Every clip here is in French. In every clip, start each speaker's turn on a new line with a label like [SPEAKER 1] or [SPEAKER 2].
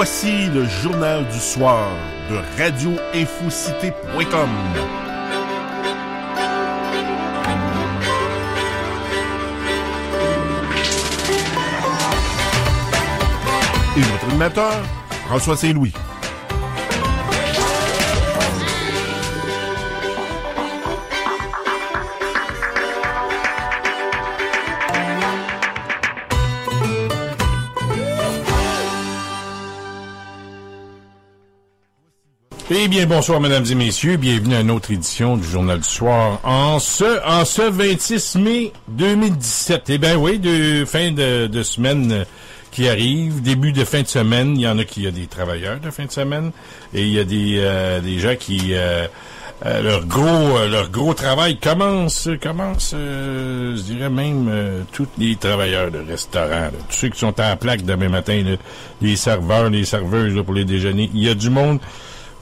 [SPEAKER 1] Voici le journal du soir de radioinfocité.com. Et votre animateur, François Saint-Louis.
[SPEAKER 2] Eh bien, bonsoir, mesdames et messieurs. Bienvenue à une autre édition du Journal du Soir en ce 26 mai 2017. Eh bien, oui, fin de semaine qui arrive, début de fin de semaine. Il y en a des travailleurs de fin de semaine et il y a des gens qui leur gros travail commence, je dirais même tous les travailleurs de restaurants, là, tous ceux qui sont à la plaque demain matin, là, les serveurs, les serveuses là, pour les déjeuners. Il y a du monde.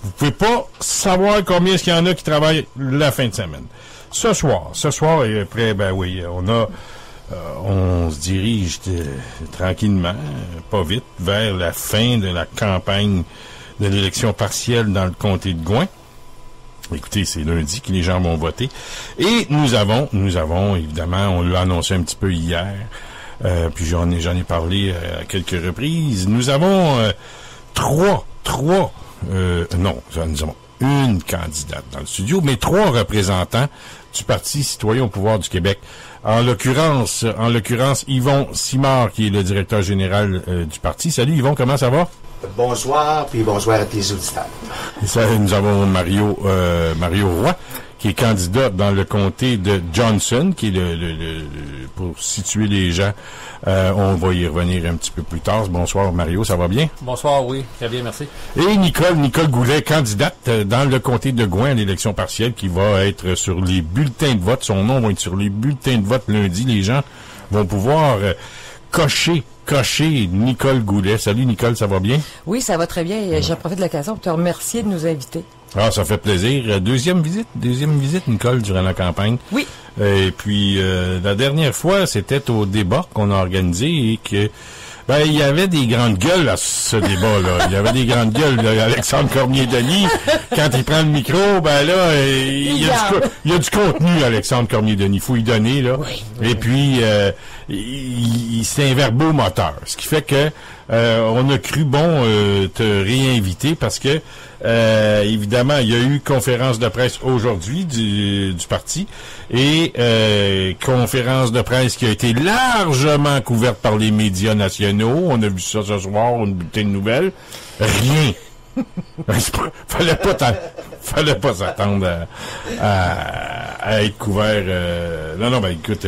[SPEAKER 2] Vous pouvez pas savoir combien est-ce qu'il y en a qui travaillent la fin de semaine. Ce soir, et après, ben oui, on se dirige tranquillement, pas vite, vers la fin de la campagne de l'élection partielle dans le comté de Gouin. Écoutez, c'est lundi que les gens vont voter. Et nous avons, évidemment, on l'a annoncé un petit peu hier, puis j'en ai parlé à quelques reprises. Nous avons nous avons une candidate dans le studio, mais 3 représentants du Parti citoyen au pouvoir du Québec. En l'occurrence, Yvon Simard, qui est le directeur général du parti. Salut Yvon, comment ça va?
[SPEAKER 3] Bonsoir, puis bonsoir à tes auditeurs.
[SPEAKER 2] Et ça, nous avons Mario Roy, qui est candidat dans le comté de Johnson, qui est pour situer les gens, on va y revenir un petit peu plus tard. Bonsoir Mario, ça va bien?
[SPEAKER 4] Bonsoir, oui, très bien, merci.
[SPEAKER 2] Et Nicole Goulet, candidate dans le comté de Gouin à l'élection partielle, qui va être sur les bulletins de vote. Son nom va être sur les bulletins de vote lundi. Les gens vont pouvoir cocher Nicole Goulet. Salut Nicole, ça va bien?
[SPEAKER 5] Oui, ça va très bien et j'en profite de l'occasion pour te remercier de nous inviter.
[SPEAKER 2] Ah, ça fait plaisir. Deuxième visite, Nicole, durant la campagne.
[SPEAKER 5] Oui.
[SPEAKER 2] Et puis, la dernière fois, c'était au débat qu'on a organisé et que, il y avait des grandes gueules à ce débat-là. Il y avait des grandes gueules. Là, Alexandre Cormier-Denis, quand il prend le micro, il y a du contenu, Alexandre Cormier-Denis. Faut y donner, là.
[SPEAKER 5] Oui.
[SPEAKER 2] Et puis, c'est un verbomoteur. Ce qui fait que, on a cru bon te réinviter parce que, évidemment, il y a eu conférence de presse aujourd'hui du parti et conférence de presse qui a été largement couverte par les médias nationaux. On a vu ça ce soir, une bulletin de nouvelles. Rien. Fallait pas s'attendre à être couvert. Écoute,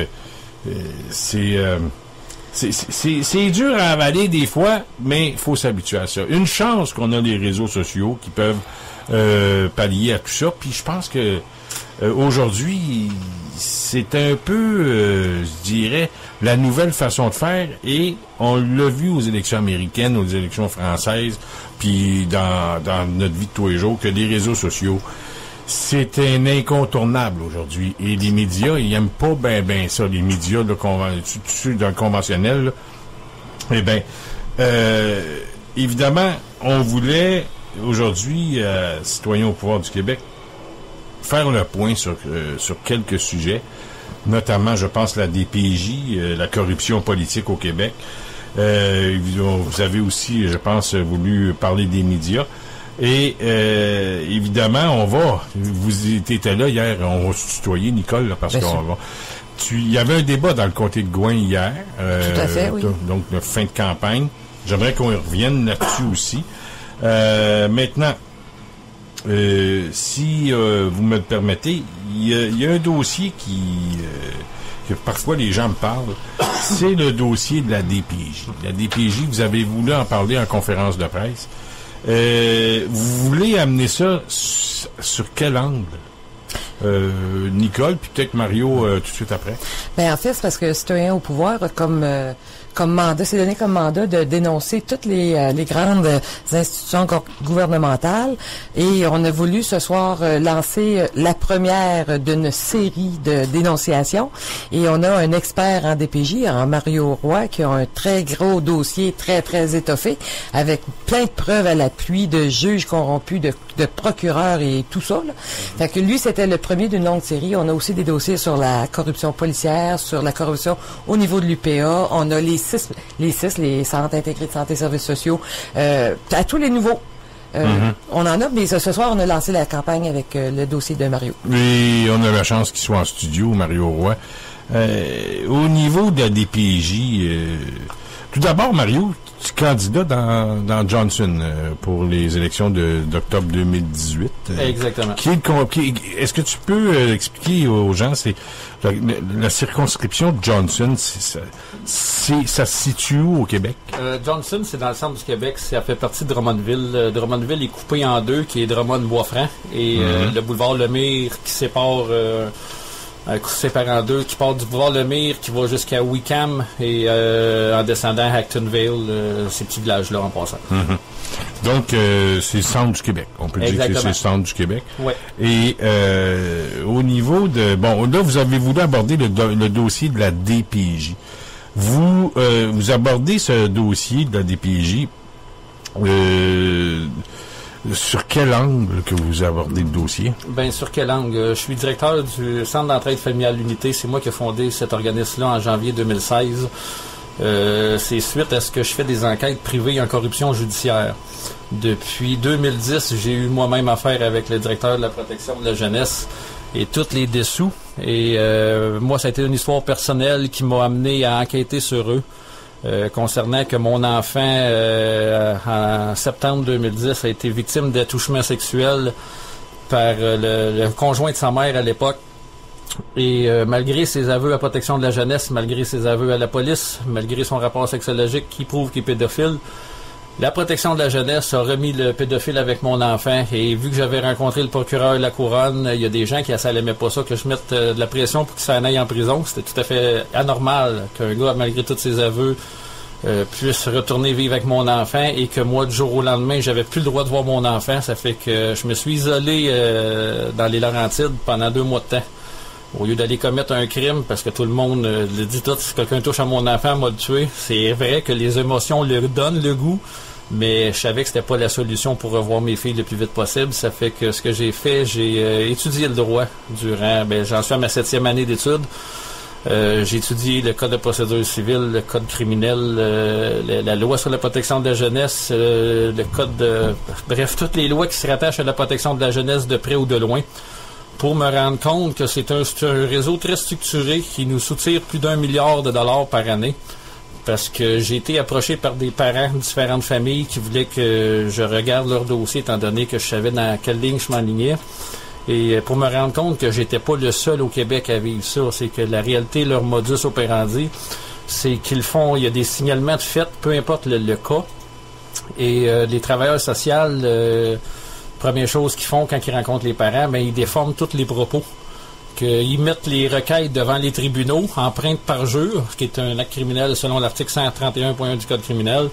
[SPEAKER 2] c'est dur à avaler des fois, mais il faut s'habituer à ça. Une chance qu'on a les réseaux sociaux qui peuvent pallier à tout ça. Puis je pense que aujourd'hui, c'est un peu, je dirais, la nouvelle façon de faire. Et on l'a vu aux élections américaines, aux élections françaises, puis dans notre vie de tous les jours, que les réseaux sociaux, c'est un incontournable aujourd'hui. Et les médias, ils aiment pas ben ça. Les médias dans le conventionnel, là. Eh bien, évidemment, on voulait aujourd'hui, citoyens au pouvoir du Québec, faire le point sur quelques sujets, notamment, je pense, la DPJ, la corruption politique au Québec. Vous avez aussi, je pense, voulu parler des médias. Et évidemment, vous étiez là hier, on va se tutoyer, Nicole, là, parce il y avait un débat dans le comté de Gouin hier.
[SPEAKER 5] Tout à fait, oui.
[SPEAKER 2] Donc, la fin de campagne. J'aimerais qu'on y revienne là-dessus aussi. Maintenant, si vous me le permettez, il y a un dossier que parfois les gens me parlent, c'est le dossier de la DPJ. La DPJ, vous avez voulu en parler en conférence de presse. Vous voulez amener ça sur quel angle? Nicole, puis peut-être Mario tout de suite après.
[SPEAKER 5] En fait, c'est parce que citoyen au pouvoir, comme comme mandat, s'est donné comme mandat de dénoncer toutes les grandes institutions gouvernementales. Et on a voulu ce soir lancer la première d'une série de dénonciations. Et on a un expert en DPJ, en Mario Roy, qui a un très gros dossier, très, très étoffé, avec plein de preuves à l'appui de juges corrompus, de procureurs et tout ça, là. Fait que lui, c'était le premier d'une longue série. On a aussi des dossiers sur la corruption policière, sur la corruption au niveau de l'UPA. On a les six, les centres intégrés de santé et services sociaux, à tous les niveaux. On en a, mais ce soir, on a lancé la campagne avec le dossier de Mario.
[SPEAKER 2] Et on a la chance qu'il soit en studio, Mario Roy. Au niveau de la DPJ, tout d'abord, Mario, tu es candidat dans Johnson pour les élections d'octobre 2018.
[SPEAKER 4] Exactement.
[SPEAKER 2] Est-ce que tu peux expliquer aux gens, c'est la circonscription de Johnson, ça se situe où au Québec?
[SPEAKER 4] Johnson, c'est dans le centre du Québec. Ça fait partie de Drummondville. Drummondville est coupé en deux, qui est Drummond-Boisfranc, et le boulevard Lemire qui sépare... séparé en deux, qui part du boulevard Lemire, qui va jusqu'à Wickham, et en descendant à Actonville, ces petits villages-là en passant.
[SPEAKER 2] Donc, c'est le centre du Québec. On peut dire que c'est le centre du Québec.
[SPEAKER 4] Oui.
[SPEAKER 2] Et au niveau de... Bon, là, vous avez voulu aborder le dossier de la DPJ. Vous abordez ce dossier de la DPJ sur quel angle que vous abordez le dossier?
[SPEAKER 4] Ben, sur quel angle? Je suis directeur du Centre d'entraide familiale L'Unité. C'est moi qui ai fondé cet organisme-là en janvier 2016. C'est suite à ce que je fais des enquêtes privées en corruption judiciaire. Depuis 2010, j'ai eu moi-même affaire avec le directeur de la protection de la jeunesse et toutes les dessous. Et moi, ça a été une histoire personnelle qui m'a amené à enquêter sur eux. Concernant que mon enfant, en septembre 2010, a été victime d'attouchement sexuel par le conjoint de sa mère à l'époque. Et malgré ses aveux à protection de la jeunesse, malgré ses aveux à la police, malgré son rapport sexologique qui prouve qu'il est pédophile, la protection de la jeunesse a remis le pédophile avec mon enfant. Et vu que j'avais rencontré le procureur de la Couronne, il y a des gens qui n'aimaient pas ça, que je mette de la pression pour qu'il s'en aille en prison. C'était tout à fait anormal qu'un gars, malgré tous ses aveux, puisse retourner vivre avec mon enfant, et que moi, du jour au lendemain, j'avais plus le droit de voir mon enfant. Ça fait que je me suis isolé dans les Laurentides pendant 2 mois de temps. Au lieu d'aller commettre un crime, parce que tout le monde le dit tout, si quelqu'un touche à mon enfant, m'a le tué. C'est vrai que les émotions leur donnent le goût, mais je savais que c'était pas la solution pour revoir mes filles le plus vite possible. Ça fait que ce que j'ai fait, j'ai étudié le droit durant, j'en suis à ma 7e année d'études. J'ai étudié le code de procédure civile, le code criminel, la loi sur la protection de la jeunesse, le code de... Bref, toutes les lois qui se rattachent à la protection de la jeunesse de près ou de loin, pour me rendre compte que c'est un réseau très structuré qui nous soutire plus d'1 milliard de dollars par année. Parce que j'ai été approché par des parents de différentes familles qui voulaient que je regarde leur dossier, étant donné que je savais dans quelle ligne je m'enlignais. Et pour me rendre compte que j'étais pas le seul au Québec à vivre ça, c'est que la réalité, leur modus operandi, c'est qu'ils font, il y a des signalements de fait, peu importe le cas. Et les travailleurs sociaux, première chose qu'ils font quand ils rencontrent les parents, ils déforment tous les propos. Ils mettent les requêtes devant les tribunaux, empreinte parjure, ce qui est un acte criminel selon l'article 131.1 du Code criminel.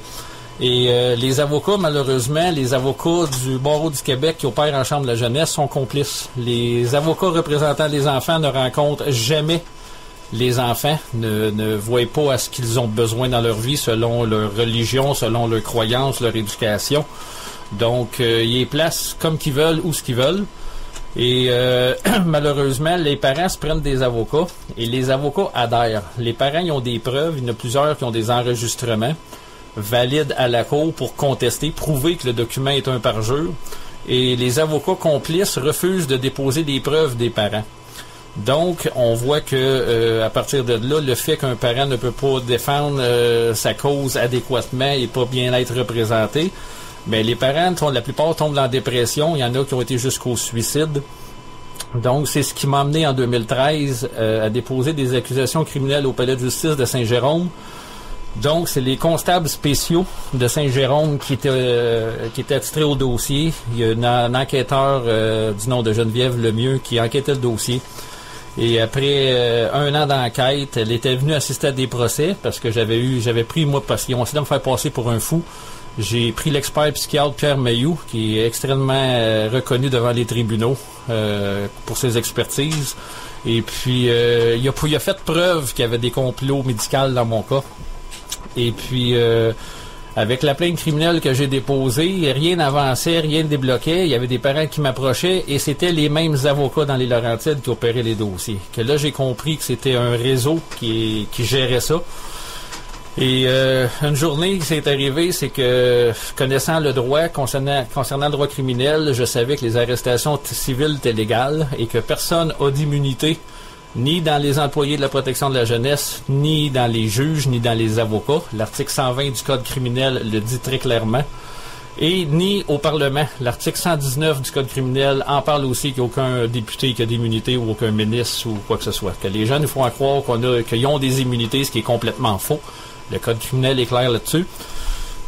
[SPEAKER 4] Et les avocats, malheureusement, les avocats du barreau du Québec qui opèrent en chambre de la jeunesse sont complices. Les avocats représentant les enfants ne rencontrent jamais les enfants, ne voient pas à ce qu'ils ont besoin dans leur vie selon leur religion, selon leur croyance, leur éducation. Donc, ils les placent comme qu'ils veulent, où ce qu'ils veulent. Et malheureusement, les parents se prennent des avocats et les avocats adhèrent. Les parents, ils ont des preuves. Il y en a plusieurs qui ont des enregistrements valides à la cour pour contester, prouver que le document est un parjure. Et les avocats complices refusent de déposer des preuves des parents. Donc, on voit que à partir de là, le fait qu'un parent ne peut pas défendre sa cause adéquatement et pas bien être représenté, les parents, la plupart tombent dans la dépression. Il y en a qui ont été jusqu'au suicide. Donc, c'est ce qui m'a amené en 2013 à déposer des accusations criminelles au palais de justice de Saint-Jérôme. Donc, c'est les constables spéciaux de Saint-Jérôme qui étaient attitrés au dossier. Il y a un enquêteur du nom de Geneviève Lemieux qui enquêtait le dossier. Et après 1 an d'enquête, elle était venue assister à des procès parce que j'avais pris, moi, parce qu'ils ont essayé de me faire passer pour un fou. J'ai pris l'expert psychiatre Pierre Mailloux, qui est extrêmement reconnu devant les tribunaux pour ses expertises. Et puis, il a fait preuve qu'il y avait des complots médicaux dans mon cas. Et puis, avec la plainte criminelle que j'ai déposée, rien n'avançait, rien ne débloquait. Il y avait des parents qui m'approchaient et c'était les mêmes avocats dans les Laurentides qui opéraient les dossiers. Que là, j'ai compris que c'était un réseau qui gérait ça. Et une journée qui s'est arrivée, c'est que, connaissant le droit, concernant le droit criminel, je savais que les arrestations civiles étaient légales et que personne n'a d'immunité, ni dans les employés de la protection de la jeunesse, ni dans les juges, ni dans les avocats. L'article 120 du Code criminel le dit très clairement. Et ni au Parlement. L'article 119 du Code criminel en parle aussi qu'il n'y a aucun député qui a d'immunité ou aucun ministre ou quoi que ce soit. Que les gens nous font croire qu'ils ont des immunités, ce qui est complètement faux. Le Code criminel est clair là-dessus.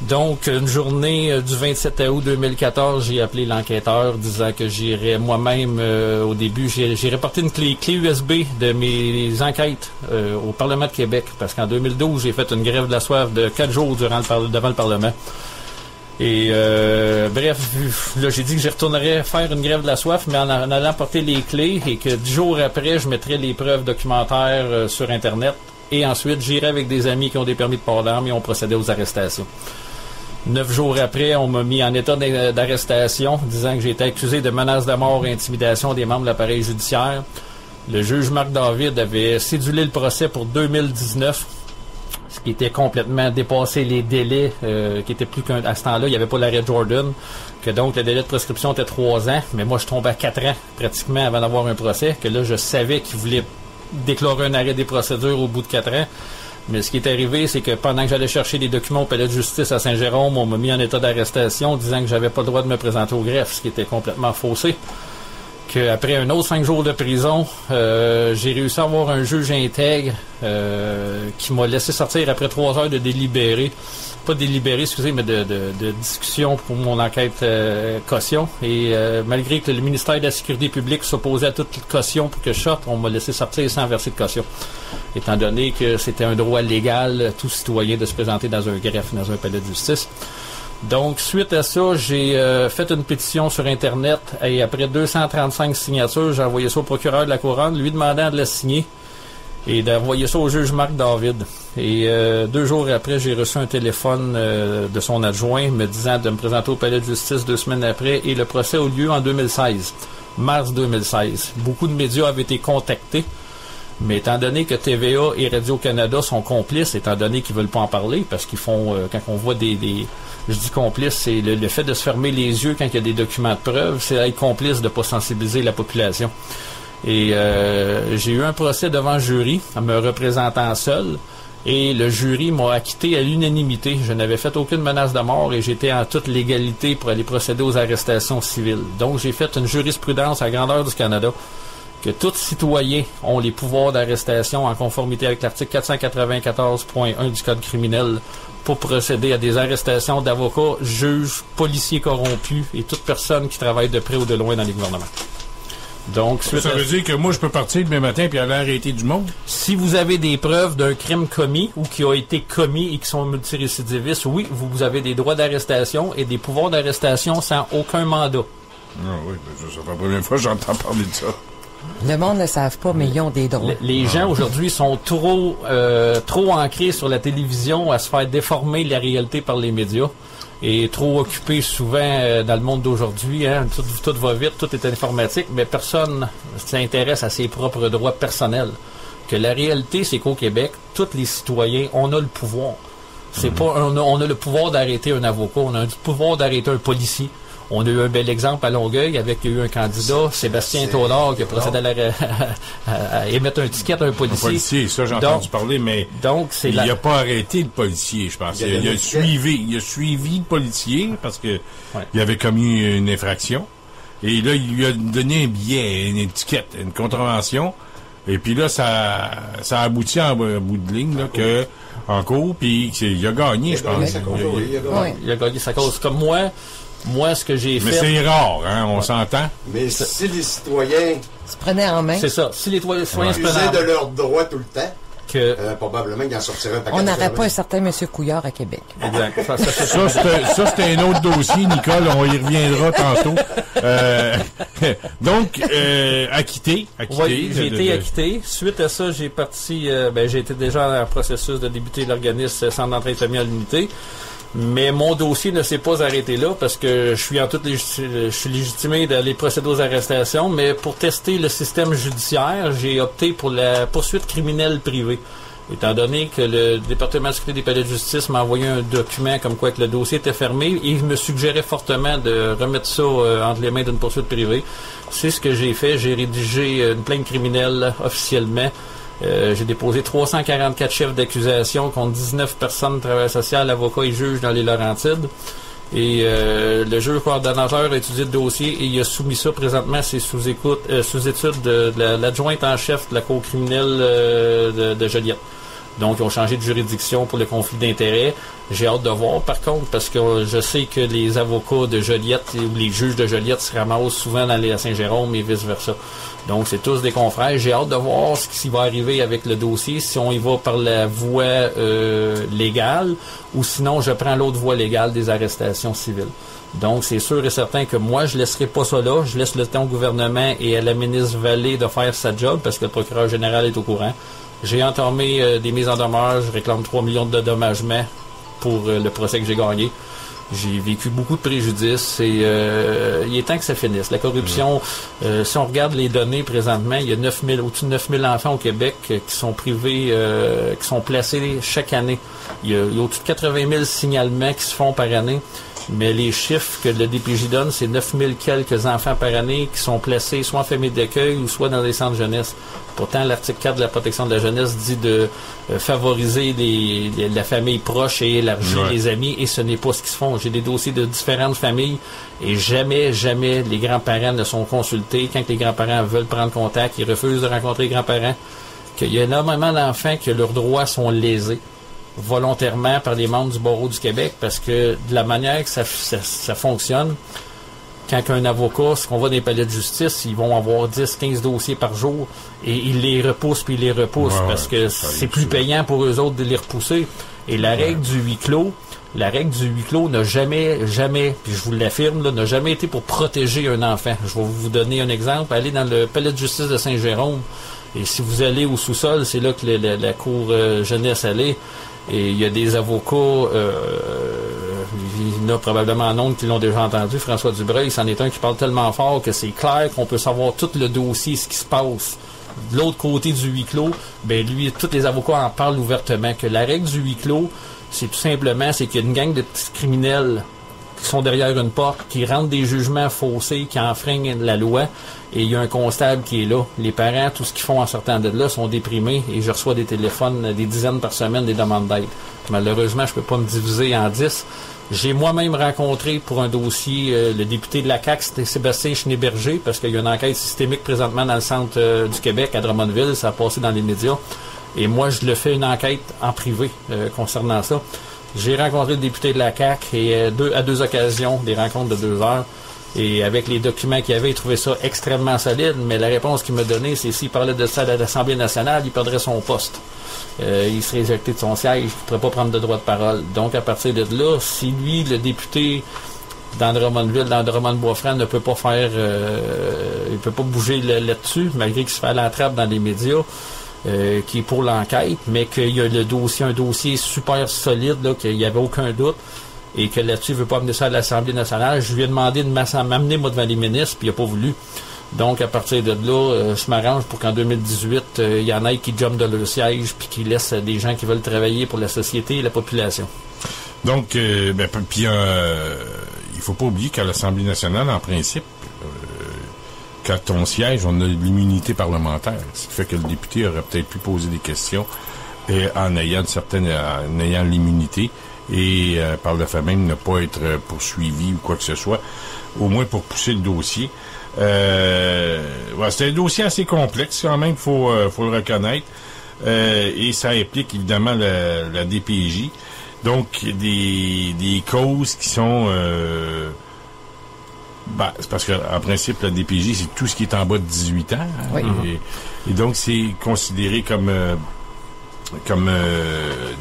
[SPEAKER 4] Donc, une journée du 27 août 2014, j'ai appelé l'enquêteur disant que j'irais moi-même, au début, j'ai reporté une clé USB de mes enquêtes au Parlement de Québec, parce qu'en 2012, j'ai fait une grève de la soif de 4 jours devant le Parlement. Et bref, là, j'ai dit que je retournerais faire une grève de la soif, mais en allant porter les clés, et que 10 jours après, je mettrais les preuves documentaires sur Internet. Et ensuite, j'irai avec des amis qui ont des permis de port d'armes et on procédait aux arrestations. 9 jours après, on m'a mis en état d'arrestation, disant que j'ai été accusé de menaces de mort et intimidation des membres de l'appareil judiciaire. Le juge Marc David avait cédulé le procès pour 2019, ce qui était complètement dépassé les délais, qui étaient plus qu'à ce temps-là, il n'y avait pas l'arrêt Jordan, que donc le délai de prescription était 3 ans, mais moi je tombais à 4 ans pratiquement avant d'avoir un procès, que là je savais qu'il voulait déclarer un arrêt des procédures au bout de 4 ans. Mais ce qui est arrivé, c'est que pendant que j'allais chercher des documents au palais de justice à Saint-Jérôme, on m'a mis en état d'arrestation disant que j'avais pas le droit de me présenter au greffe, ce qui était complètement faussé. Qu'après un autre 5 jours de prison, j'ai réussi à avoir un juge intègre qui m'a laissé sortir après 3 heures de délibéré. Pas délibéré, excusez, mais de discussion pour mon enquête caution. Et malgré que le ministère de la Sécurité publique s'opposait à toute caution pour que je sorte, on m'a laissé sortir sans verser de caution. Étant donné que c'était un droit légal, tout citoyen, de se présenter dans un greffe, dans un palais de justice. Donc, suite à ça, j'ai fait une pétition sur Internet et après 235 signatures, j'ai envoyé ça au procureur de la Couronne, lui demandant de la signer et d'envoyer ça au juge Marc David. Et 2 jours après, j'ai reçu un téléphone de son adjoint me disant de me présenter au palais de justice 2 semaines après et le procès a eu lieu en 2016, mars 2016. Beaucoup de médias avaient été contactés. Mais étant donné que TVA et Radio-Canada sont complices, étant donné qu'ils veulent pas en parler, parce qu'ils font, quand on voit je dis complice, c'est le fait de se fermer les yeux quand il y a des documents de preuve, c'est être complice de pas sensibiliser la population. Et j'ai eu un procès devant le jury, en me représentant seul, et le jury m'a acquitté à l'unanimité. Je n'avais fait aucune menace de mort et j'étais en toute légalité pour aller procéder aux arrestations civiles. Donc j'ai fait une jurisprudence à grandeur du Canada, que tous citoyens ont les pouvoirs d'arrestation en conformité avec l'article 494.1 du Code criminel pour procéder à des arrestations d'avocats, juges, policiers corrompus et toute personne qui travaille de près ou de loin dans les gouvernements. Donc,
[SPEAKER 2] ça veut dire que moi, je peux partir demain matin et aller arrêter du monde?
[SPEAKER 4] Si vous avez des preuves d'un crime commis ou qui a été commis et qui sont multirécidivistes, oui, vous avez des droits d'arrestation et des pouvoirs d'arrestation sans aucun mandat.
[SPEAKER 2] Ah oui, ça fait la première fois que j'entends parler de ça.
[SPEAKER 5] Le monde ne le savent pas, mais ils ont des droits.
[SPEAKER 4] Les gens aujourd'hui sont trop ancrés sur la télévision à se faire déformer la réalité par les médias et trop occupés souvent dans le monde d'aujourd'hui. Hein, tout va vite, tout est informatique, mais personne s'intéresse à ses propres droits personnels. Que la réalité, c'est qu'au Québec, tous les citoyens, on a le pouvoir. C'est pas on a le pouvoir d'arrêter un avocat, on a le pouvoir d'arrêter un policier. On a eu un bel exemple à Longueuil avec il y a eu un candidat, Sébastien Taulard, qui a procédé à émettre un ticket à un policier.
[SPEAKER 2] Un policier, ça j'ai entendu parler, mais il n'a pas arrêté le policier, je pense. Il a suivi le policier parce que il avait commis une infraction. Et là, il lui a donné un billet, une étiquette, une contravention. Et puis là, ça a abouti en bout de ligne, là, que en cours, puis il a gagné, je pense.
[SPEAKER 4] Il a gagné sa cause. Comme moi, Moi, ce que j'ai
[SPEAKER 2] Mais
[SPEAKER 4] fait...
[SPEAKER 2] c'est rare, hein, on s'entend?
[SPEAKER 3] Mais si les citoyens
[SPEAKER 5] Se prenait en main.
[SPEAKER 4] C'est ça. Si les citoyens se
[SPEAKER 3] usaient
[SPEAKER 4] prenaient
[SPEAKER 3] de leurs droits tout le temps,
[SPEAKER 4] que...
[SPEAKER 3] probablement qu'il en sortirait un paquet.
[SPEAKER 5] On
[SPEAKER 3] de
[SPEAKER 5] n'aurait pas un
[SPEAKER 3] phénomènes.
[SPEAKER 5] certain M. Couillard à Québec.
[SPEAKER 4] Exact.
[SPEAKER 2] Ça, c'est un autre dossier, Nicole, on y reviendra tantôt. Donc, acquitté.
[SPEAKER 4] Oui, j'ai été acquitté. Suite à ça, j'ai été déjà en processus de débuter l'organisme Centre d'entraide familiale l'unité. Mais mon dossier ne s'est pas arrêté là parce que je suis légitimé d'aller procéder aux arrestations, mais pour tester le système judiciaire, j'ai opté pour la poursuite criminelle privée. Étant donné que le département de sécurité des palais de justice m'a envoyé un document comme quoi que le dossier était fermé et il me suggérait fortement de remettre ça entre les mains d'une poursuite privée. C'est ce que j'ai fait. J'ai rédigé une plainte criminelle officiellement. J'ai déposé 344 chefs d'accusation contre 19 personnes, travailleurs sociaux, avocats et juges dans les Laurentides. Et le juge coordonnateur a étudié le dossier et il a soumis ça présentement, c'est sous étude de l'adjointe en chef de la cour criminelle de Joliette. Donc, ils ont changé de juridiction pour le conflit d'intérêts. J'ai hâte de voir, par contre, parce que je sais que les avocats de Joliette ou les juges de Joliette se ramassent souvent dans les à Saint-Jérôme et vice-versa. Donc, c'est tous des confrères. J'ai hâte de voir ce qui va arriver avec le dossier, si on y va par la voie légale ou sinon, je prends l'autre voie légale des arrestations civiles. Donc, c'est sûr et certain que moi, je laisserai pas ça là. Je laisse le temps au gouvernement et à la ministre Vallée de faire sa job parce que le procureur général est au courant. J'ai entamé des mises en demeure. Je réclame 3 millions de dédommagements pour le procès que j'ai gagné. J'ai vécu beaucoup de préjudices et il est temps que ça finisse. La corruption, si on regarde les données présentement, il y a au-dessus de 9000 enfants au Québec qui sont privés, qui sont placés chaque année. Il y a au-dessus de 80 000 signalements qui se font par année. Mais les chiffres que le DPJ donne, c'est 9000 quelques enfants par année qui sont placés soit en famille d'accueil ou soit dans des centres jeunesse. Pourtant, l'article 4 de la protection de la jeunesse dit de favoriser la famille proche et élargir les amis, et ce n'est pas ce qu'ils se font. J'ai des dossiers de différentes familles et jamais les grands-parents ne sont consultés. Quand les grands-parents veulent prendre contact, ils refusent de rencontrer les grands-parents. Qu'il y a énormément d'enfants que leurs droits sont lésés volontairement par les membres du barreau du Québec parce que de la manière que ça fonctionne, quand un avocat, ce qu'on va dans les palais de justice, ils vont avoir 10-15 dossiers par jour et ils les repoussent puis ils les repoussent parce que c'est plus payant pour eux autres de les repousser. Et la règle du huis clos n'a jamais, puis je vous l'affirme, là, n'a jamais été pour protéger un enfant. Je vais vous donner un exemple. Allez dans le palais de justice de Saint-Jérôme et si vous allez au sous-sol, c'est là que la cour jeunesse allait. Et il y a des avocats, il y en a probablement un nombre qui l'ont déjà entendu, François Dubreuil, c'en est un qui parle tellement fort que c'est clair qu'on peut savoir tout le dossier, ce qui se passe. De l'autre côté du huis clos, ben lui, tous les avocats en parlent ouvertement, que la règle du huis clos, c'est tout simplement, c'est qu'il y a une gang de petits criminels qui sont derrière une porte, qui rendent des jugements faussés, qui enfreignent la loi, et il y a un constable qui est là. Les parents, tout ce qu'ils font en sortant de là, sont déprimés, et je reçois des téléphones, des dizaines par semaine, des demandes d'aide. Malheureusement, je peux pas me diviser en 10. J'ai moi-même rencontré pour un dossier le député de la CAQ, c'était Sébastien Schneeberger, parce qu'il y a une enquête systémique présentement dans le centre du Québec, à Drummondville, ça a passé dans les médias. Et moi, je le fais une enquête en privé concernant ça. J'ai rencontré le député de la CAQ et à deux occasions, des rencontres de 2 heures. Et avec les documents qu'il y avait, il trouvait ça extrêmement solide. Mais la réponse qu'il m'a donnée, c'est s'il parlait de ça à l'Assemblée nationale, il perdrait son poste. Il serait éjecté de son siège, il ne pourrait pas prendre de droit de parole. Donc, à partir de là, si lui, le député dans Drummond-Bois-Franc, ne peut pas faire... il peut pas bouger là-dessus, malgré qu'il se fait à la trappe dans les médias, qui est pour l'enquête, mais qu'il y a un dossier super solide, là, qu'il n'y avait aucun doute, et que là-dessus, il ne veut pas amener ça à l'Assemblée nationale. Je lui ai demandé de m'amener, moi, devant les ministres, puis il n'a pas voulu. Donc, à partir de là, je m'arrange pour qu'en 2018, il y en ait qui jumpent de leur siège, puis qui laissent des gens qui veulent travailler pour la société et la population.
[SPEAKER 2] Donc, il faut pas oublier qu'à l'Assemblée nationale, en principe, quand on siège, on a l'immunité parlementaire. Ce qui fait que le député aurait peut-être pu poser des questions en ayant l'immunité et par le fait même ne pas être poursuivi ou quoi que ce soit, au moins pour pousser le dossier. C'est un dossier assez complexe quand même, faut le reconnaître. Et ça implique évidemment la DPJ. Donc des causes qui sont Ben, c'est parce qu'en principe, la DPJ, c'est tout ce qui est en bas de 18 ans. Hein,
[SPEAKER 5] Oui.
[SPEAKER 2] et donc, c'est considéré comme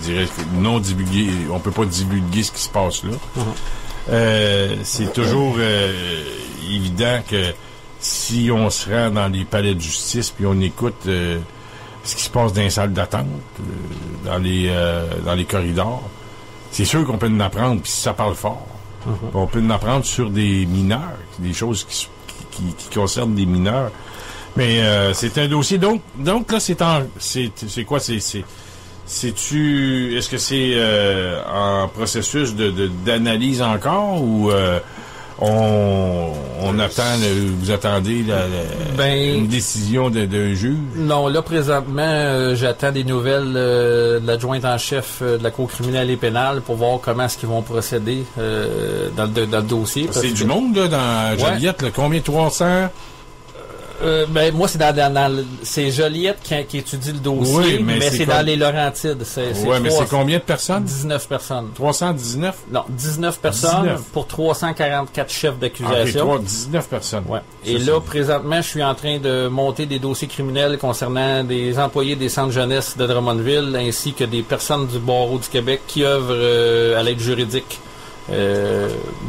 [SPEAKER 2] dirais non divulgué. On peut pas divulguer ce qui se passe là. C'est toujours évident que si on se rend dans les palais de justice puis on écoute ce qui se passe dans les salles d'attente, dans les corridors, c'est sûr qu'on peut en apprendre, puis si ça parle fort. On peut en apprendre sur des mineurs, des choses qui concernent des mineurs. Mais c'est un dossier. Donc là, c'est quoi? Est-ce que c'est en processus d'analyse encore ou on attend, vous attendez une décision d'un juge?
[SPEAKER 4] Non, là, présentement, j'attends des nouvelles de l'adjointe en chef de la Cour criminelle et pénale pour voir comment est-ce qu'ils vont procéder dans le dossier.
[SPEAKER 2] C'est du monde, là, dans Joliette, là, combien? 300?
[SPEAKER 4] Moi, c'est Joliette qui étudie le dossier,
[SPEAKER 2] oui, mais
[SPEAKER 4] c'est dans les Laurentides.
[SPEAKER 2] Mais c'est combien de personnes?
[SPEAKER 4] 19 personnes.
[SPEAKER 2] 319?
[SPEAKER 4] Non, 19 personnes
[SPEAKER 2] 19.
[SPEAKER 4] pour 344 chefs d'accusation.
[SPEAKER 2] Okay, 19 personnes.
[SPEAKER 4] Ouais. Et là, présentement, je suis en train de monter des dossiers criminels concernant des employés des centres jeunesse de Drummondville, ainsi que des personnes du barreau du Québec qui œuvrent à l'aide juridique.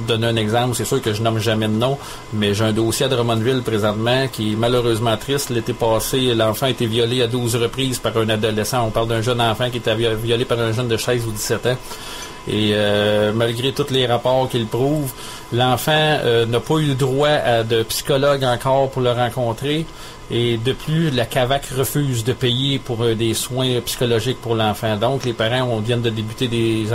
[SPEAKER 4] Donner un exemple, c'est sûr que je nomme jamais de nom, mais j'ai un dossier à Drummondville présentement qui est malheureusement triste. L'été passé, l'enfant a été violé à 12 reprises par un adolescent. On parle d'un jeune enfant qui était violé par un jeune de 16 ou 17 ans. Et malgré tous les rapports qui le prouvent, l'enfant n'a pas eu le droit de psychologue encore pour le rencontrer. Et de plus, la CAVAC refuse de payer pour des soins psychologiques pour l'enfant. Donc, les parents viennent de débuter des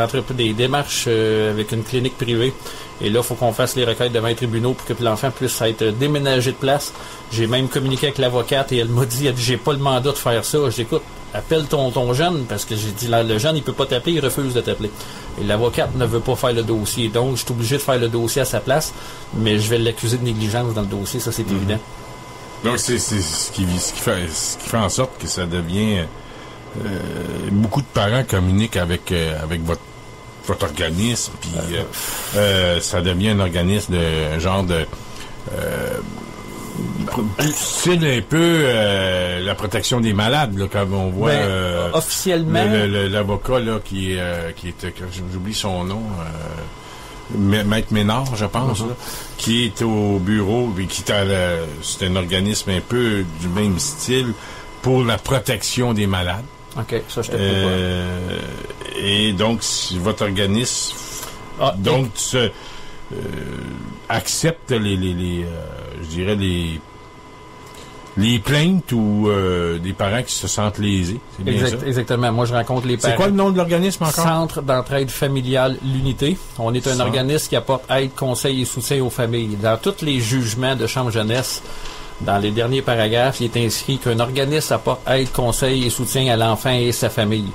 [SPEAKER 4] démarches avec une clinique privée. Et là, il faut qu'on fasse les requêtes devant les tribunaux pour que l'enfant puisse être déménagé de place. J'ai même communiqué avec l'avocate et elle m'a dit, j'ai pas le mandat de faire ça. Je dis, écoute, appelle ton jeune, parce que j'ai dit, le jeune, il peut pas t'appeler, il refuse de t'appeler. Et l'avocate ne veut pas faire le dossier. Donc, je suis obligé de faire le dossier à sa place, mais je vais l'accuser de négligence dans le dossier, ça c'est évident.
[SPEAKER 2] Donc, c'est ce qui fait en sorte que ça devient... beaucoup de parents communiquent avec votre organisme, puis ça devient un organisme un genre de... style un peu la protection des malades, là, comme on voit...
[SPEAKER 4] officiellement...
[SPEAKER 2] L'avocat, là, qui était... J'oublie son nom... Maître Ménard, je pense, là, qui est au bureau, et c'est un organisme un peu du même style pour la protection des malades.
[SPEAKER 4] OK, ça je te comprends.
[SPEAKER 2] Et donc, si votre organisme accepte je dirais les plaintes ou des parents qui se sentent lésés. C'est bien ça?
[SPEAKER 4] Exactement. Moi, je rencontre les parents.
[SPEAKER 2] C'est quoi le nom de l'organisme encore?
[SPEAKER 4] Centre d'entraide familiale L'Unité. On est un organisme qui apporte aide, conseil et soutien aux familles. Dans tous les jugements de chambre jeunesse, dans les derniers paragraphes, il est inscrit qu'un organisme apporte aide, conseil et soutien à l'enfant et sa famille.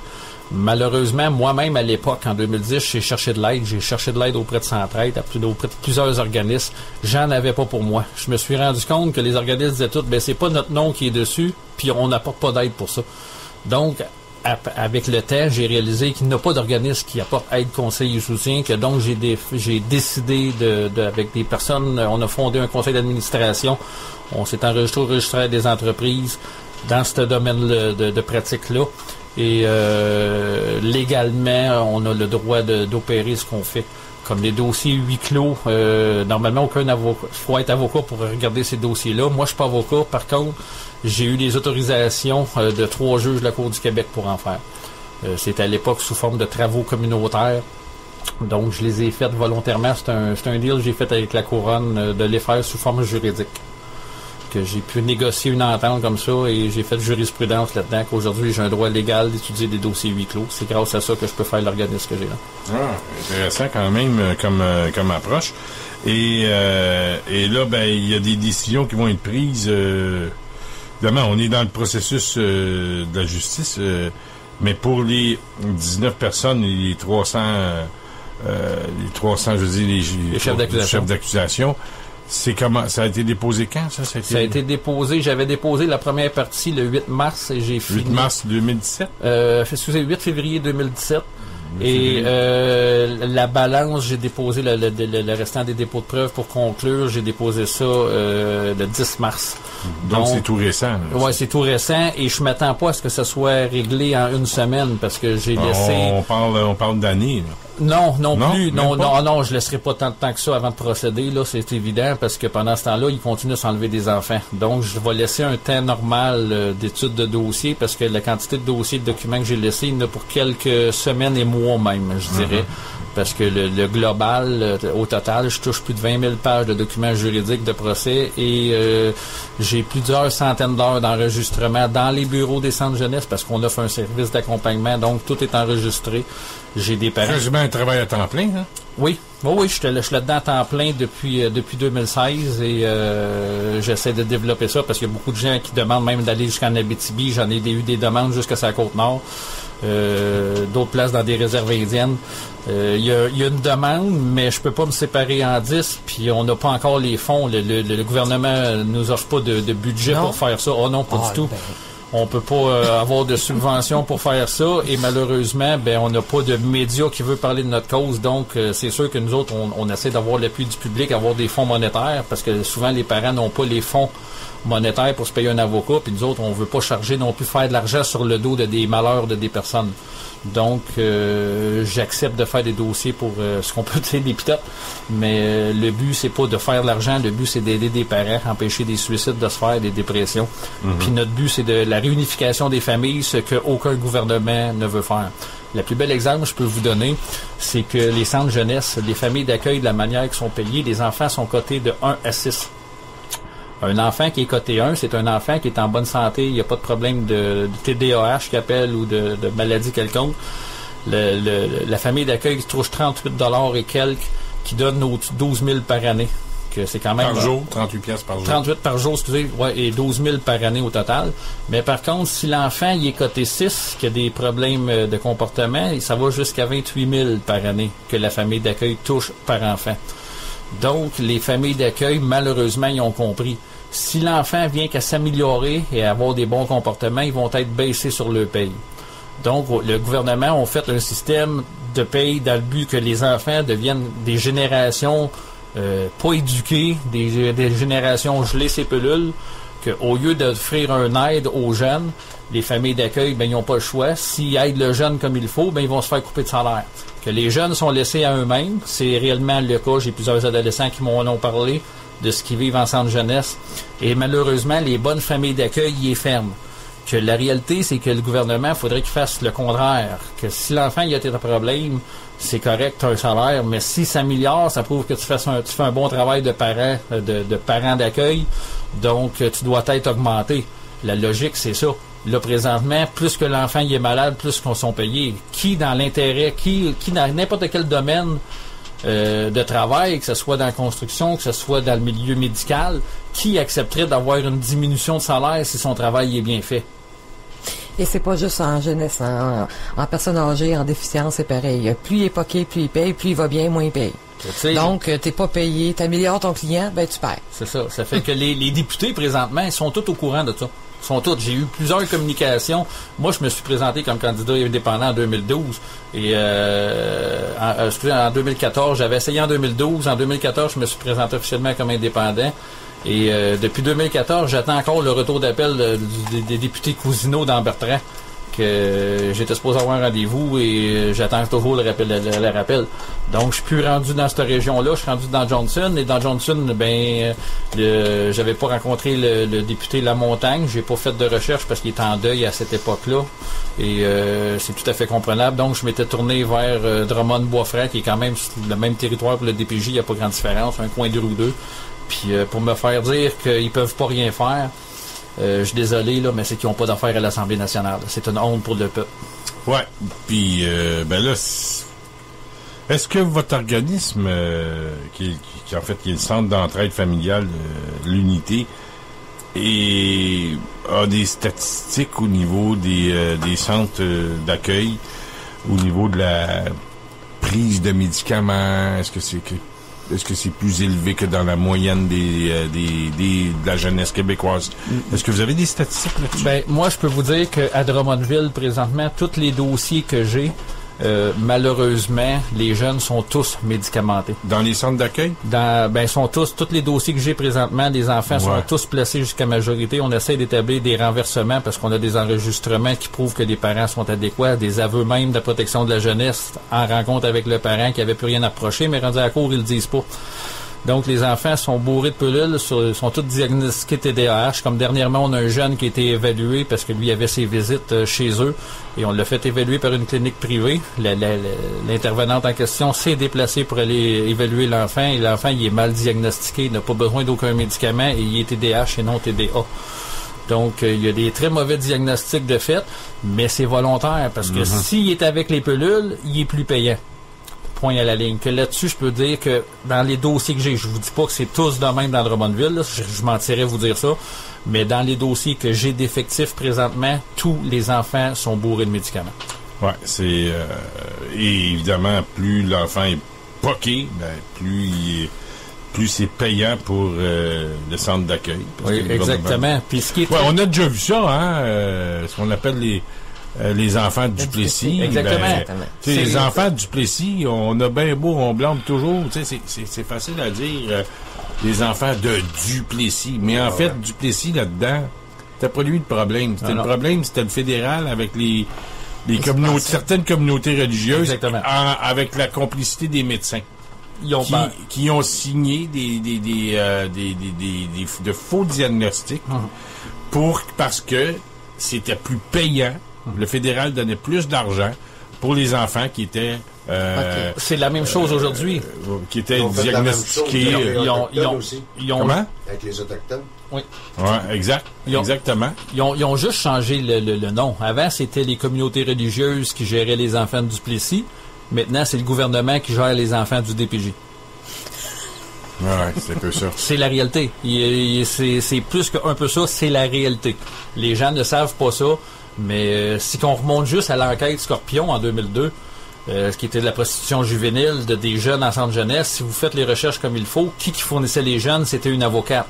[SPEAKER 4] Malheureusement, moi-même, à l'époque, en 2010, j'ai cherché de l'aide. J'ai cherché de l'aide auprès de Centraide, auprès de plusieurs organismes. J'en avais pas pour moi. Je me suis rendu compte que les organismes disaient tous, c'est pas notre nom qui est dessus, puis on n'apporte pas d'aide pour ça. Donc, avec le temps, j'ai réalisé qu'il n'y a pas d'organisme qui apporte aide, conseil et soutien, que donc j'ai décidé avec des personnes, on a fondé un conseil d'administration, on s'est enregistré à des entreprises dans ce domaine de pratique-là. Et légalement, on a le droit d'opérer ce qu'on fait. Comme les dossiers huis clos, normalement, aucun avocat. Il faut être avocat pour regarder ces dossiers-là. Moi, je suis pas avocat. Par contre, j'ai eu des autorisations de 3 juges de la Cour du Québec pour en faire. C'était à l'époque sous forme de travaux communautaires. Donc, je les ai faites volontairement. C'est un deal que j'ai fait avec la Couronne de les faire sous forme juridique. Que j'ai pu négocier une entente comme ça et j'ai fait de jurisprudence là-dedans qu'aujourd'hui j'ai un droit légal d'étudier des dossiers huis clos. C'est grâce à ça que je peux faire l'organisme que j'ai là.
[SPEAKER 2] Ah, intéressant quand même comme approche. Et là, il y a des décisions qui vont être prises. Évidemment, on est dans le processus de la justice, mais pour les 19 personnes et les 300, je veux dire, les chefs d'accusation, c'est comment ça a été déposé quand, ça?
[SPEAKER 4] Ça a été déposé, j'avais déposé la première partie le 8 mars et j'ai fini.
[SPEAKER 2] 8 mars 2017?
[SPEAKER 4] 8 février 2017. Et la balance, j'ai déposé le restant des dépôts de preuves pour conclure. J'ai déposé ça le 10 mars.
[SPEAKER 2] Donc c'est tout récent.
[SPEAKER 4] Oui, c'est tout récent et je m'attends pas à ce que ça soit réglé en une semaine parce que j'ai laissé...
[SPEAKER 2] On parle d'années.
[SPEAKER 4] Non, plus. Non, je laisserai pas tant de temps que ça avant de procéder. Là, c'est évident parce que pendant ce temps-là, ils continuent à s'enlever des enfants. Donc, je vais laisser un temps normal d'étude de dossier parce que la quantité de dossiers, de documents que j'ai laissés, il y en a pour quelques semaines et mois même, je dirais. Parce que le global, au total, je touche plus de 20 000 pages de documents juridiques de procès et j'ai plusieurs centaines d'heures d'enregistrement dans les bureaux des centres jeunesse parce qu'on offre un service d'accompagnement, donc tout est enregistré. J'ai des parents...
[SPEAKER 2] Quasiment un travail à temps plein, hein?
[SPEAKER 4] Oui, je suis là-dedans à temps plein depuis 2016 et j'essaie de développer ça parce qu'il y a beaucoup de gens qui demandent même d'aller jusqu'en Abitibi. J'en ai eu des demandes jusqu'à sa Côte-Nord, d'autres places dans des réserves indiennes. Il y a une demande, mais je peux pas me séparer en 10, puis on n'a pas encore les fonds. Le gouvernement nous offre pas de budget pour faire ça. Oh non, pas du tout. On peut pas avoir de subvention pour faire ça et malheureusement, on n'a pas de médias qui veut parler de notre cause. Donc, c'est sûr que nous autres, on essaie d'avoir l'appui du public, avoir des fonds monétaires parce que souvent les parents n'ont pas les fonds monétaires pour se payer un avocat. Puis nous autres, on veut pas charger non plus faire de l'argent sur le dos de des malheurs de des personnes. Donc, j'accepte de faire des dossiers pour ce qu'on peut dire des pitotes, mais le but, c'est pas de faire de l'argent, le but, c'est d'aider des parents, empêcher des suicides de se faire, des dépressions. Puis notre but, c'est de la réunification des familles, ce qu'aucun gouvernement ne veut faire. Le plus bel exemple que je peux vous donner, c'est que les centres jeunesse, les familles d'accueil, de la manière qu'ils sont payés, les enfants sont cotés de 1 à 6. Un enfant qui est coté 1, c'est un enfant qui est en bonne santé, il n'y a pas de problème de TDAH qu'il appelle ou de maladie quelconque. La famille d'accueil qui touche 38 $ et quelques, qui donne 12 000 par année. Que c'est quand même
[SPEAKER 2] par jour, 38 piastres par jour.
[SPEAKER 4] 38 par jour, excusez, et 12 000 par année au total. Mais par contre, si l'enfant il est coté 6, qui a des problèmes de comportement, ça va jusqu'à 28 000 par année que la famille d'accueil touche par enfant. Donc, les familles d'accueil, malheureusement, ils ont compris. Si l'enfant vient qu'à s'améliorer et avoir des bons comportements, ils vont être baissés sur le paye. Donc, le gouvernement a fait un système de paye dans le but que les enfants deviennent des générations pas éduquées, des générations gelées ces pelules, qu'au lieu d'offrir un aide aux jeunes, les familles d'accueil, ils n'ont pas le choix. S'ils aident le jeune comme il faut, ils vont se faire couper de salaire. Que les jeunes sont laissés à eux-mêmes, c'est réellement le cas. J'ai plusieurs adolescents qui m'en ont parlé de ce qu'ils vivent en centre jeunesse. Et malheureusement, les bonnes familles d'accueil y est ferment. Que la réalité, c'est que le gouvernement, il faudrait qu'il fasse le contraire. Que si l'enfant il a des problèmes, c'est correct, tu as un salaire, mais si ça s'améliore, ça prouve que tu fais un bon travail de parents d'accueil, donc tu dois être augmenté. La logique, c'est ça. Là, présentement, plus que l'enfant il est malade, plus qu'on sont payés. Qui dans l'intérêt, qui dans n'importe quel domaine de travail, que ce soit dans la construction, que ce soit dans le milieu médical, qui accepterait d'avoir une diminution de salaire si son travail est bien fait?
[SPEAKER 5] Et c'est pas juste en jeunesse, en personnes âgées, en déficience, c'est pareil. Plus il est poqué, plus il paye, plus il va bien, moins il paye. Donc, t'es pas payé, t'améliores ton client, tu perds.
[SPEAKER 4] C'est ça. Ça fait que les députés, présentement, ils sont tous au courant de ça. J'ai eu plusieurs communications. Moi, je me suis présenté comme candidat indépendant en 2012. Et en 2014, j'avais essayé en 2012. En 2014, je me suis présenté officiellement comme indépendant. Et depuis 2014, j'attends encore le retour d'appel des députés Cousineau dans Bertrand, que j'étais supposé avoir un rendez-vous et j'attends toujours le rappel. Donc, je suis plus rendu dans cette région-là, je suis rendu dans Johnson. Et dans Johnson, j'avais pas rencontré le député Lamontagne. J'ai pas fait de recherche parce qu'il était en deuil à cette époque-là. Et c'est tout à fait comprenable. Donc, je m'étais tourné vers Drummond-Boisfranc, qui est quand même le même territoire pour le DPJ. Il n'y a pas grande différence, un coin de rue ou deux. Puis pour me faire dire qu'ils peuvent pas rien faire, je suis désolé, là, mais c'est qu'ils n'ont pas d'affaires à l'Assemblée nationale. C'est une honte pour le peuple.
[SPEAKER 2] Ouais. Puis, là, est-ce que votre organisme, qui en fait, qui est le Centre d'entraide familiale, l'Unité, a des statistiques au niveau des centres d'accueil, au niveau de la prise de médicaments? Est-ce que c'est plus élevé que dans la moyenne de la jeunesse québécoise? Est-ce que vous avez des statistiques là-dessus?
[SPEAKER 4] Moi, je peux vous dire qu'à Drummondville, présentement, tous les dossiers que j'ai, Malheureusement, les jeunes sont tous médicamentés.
[SPEAKER 2] Dans les centres d'accueil?
[SPEAKER 4] Sont tous les dossiers que j'ai présentement, les enfants sont tous placés jusqu'à majorité. On essaie d'établir des renversements parce qu'on a des enregistrements qui prouvent que les parents sont adéquats, des aveux même de la protection de la jeunesse en rencontre avec le parent qui avait plus rien à reprocher, mais rendu à la cour, ils le disent pas. Donc, les enfants sont bourrés de pilules, sont tous diagnostiqués TDAH. Comme dernièrement, on a un jeune qui a été évalué parce que lui avait ses visites chez eux et on l'a fait évaluer par une clinique privée. L'intervenante en question s'est déplacée pour aller évaluer l'enfant et l'enfant, il est mal diagnostiqué, il n'a pas besoin d'aucun médicament et il est TDAH et non TDA. Donc, il y a des très mauvais diagnostics de fait, mais c'est volontaire parce que s'il est avec les pilules, il est plus payant. Point à la ligne. Que là-dessus, je peux dire que dans les dossiers que j'ai, je vous dis pas que c'est tous de même dans Drummondville, là, je mentirais vous dire ça, mais dans les dossiers que j'ai d'effectifs présentement, tous les enfants sont bourrés de médicaments.
[SPEAKER 2] Ouais, c'est et évidemment, plus l'enfant est poqué, plus c'est payant pour le centre d'accueil.
[SPEAKER 4] Oui, exactement. Puis ce qui est
[SPEAKER 2] on a déjà vu ça, ce qu'on appelle les enfants de Duplessis.
[SPEAKER 4] Exactement.
[SPEAKER 2] Les enfants de Duplessis, on a bien beau, on blâme toujours. C'est facile à dire les enfants de Duplessis. Mais en fait, Duplessis, là-dedans, c'était pas lui le problème. C'était le problème, c'était le fédéral avec les communautés, certaines communautés religieuses, avec la complicité des médecins. Qui ont signé de faux diagnostics parce que c'était plus payant. Le fédéral donnait plus d'argent pour les enfants qui étaient...
[SPEAKER 4] C'est la même chose aujourd'hui.
[SPEAKER 2] Qui étaient diagnostiqués...
[SPEAKER 3] Comment? Avec les Autochtones.
[SPEAKER 4] Oui.
[SPEAKER 2] Ouais, exactement.
[SPEAKER 4] Ils ont juste changé le nom. Avant, c'était les communautés religieuses qui géraient les enfants de Duplessis. Maintenant, c'est le gouvernement qui gère les enfants du DPJ.
[SPEAKER 2] Ouais, c'est un peu ça.
[SPEAKER 4] C'est la réalité. C'est plus qu'un peu ça, c'est la réalité. Les gens ne savent pas ça, mais si on remonte juste à l'enquête Scorpion en 2002, ce qui était de la prostitution juvénile des jeunes en centre jeunesse, si vous faites les recherches comme il faut, qui fournissait les jeunes, c'était une avocate.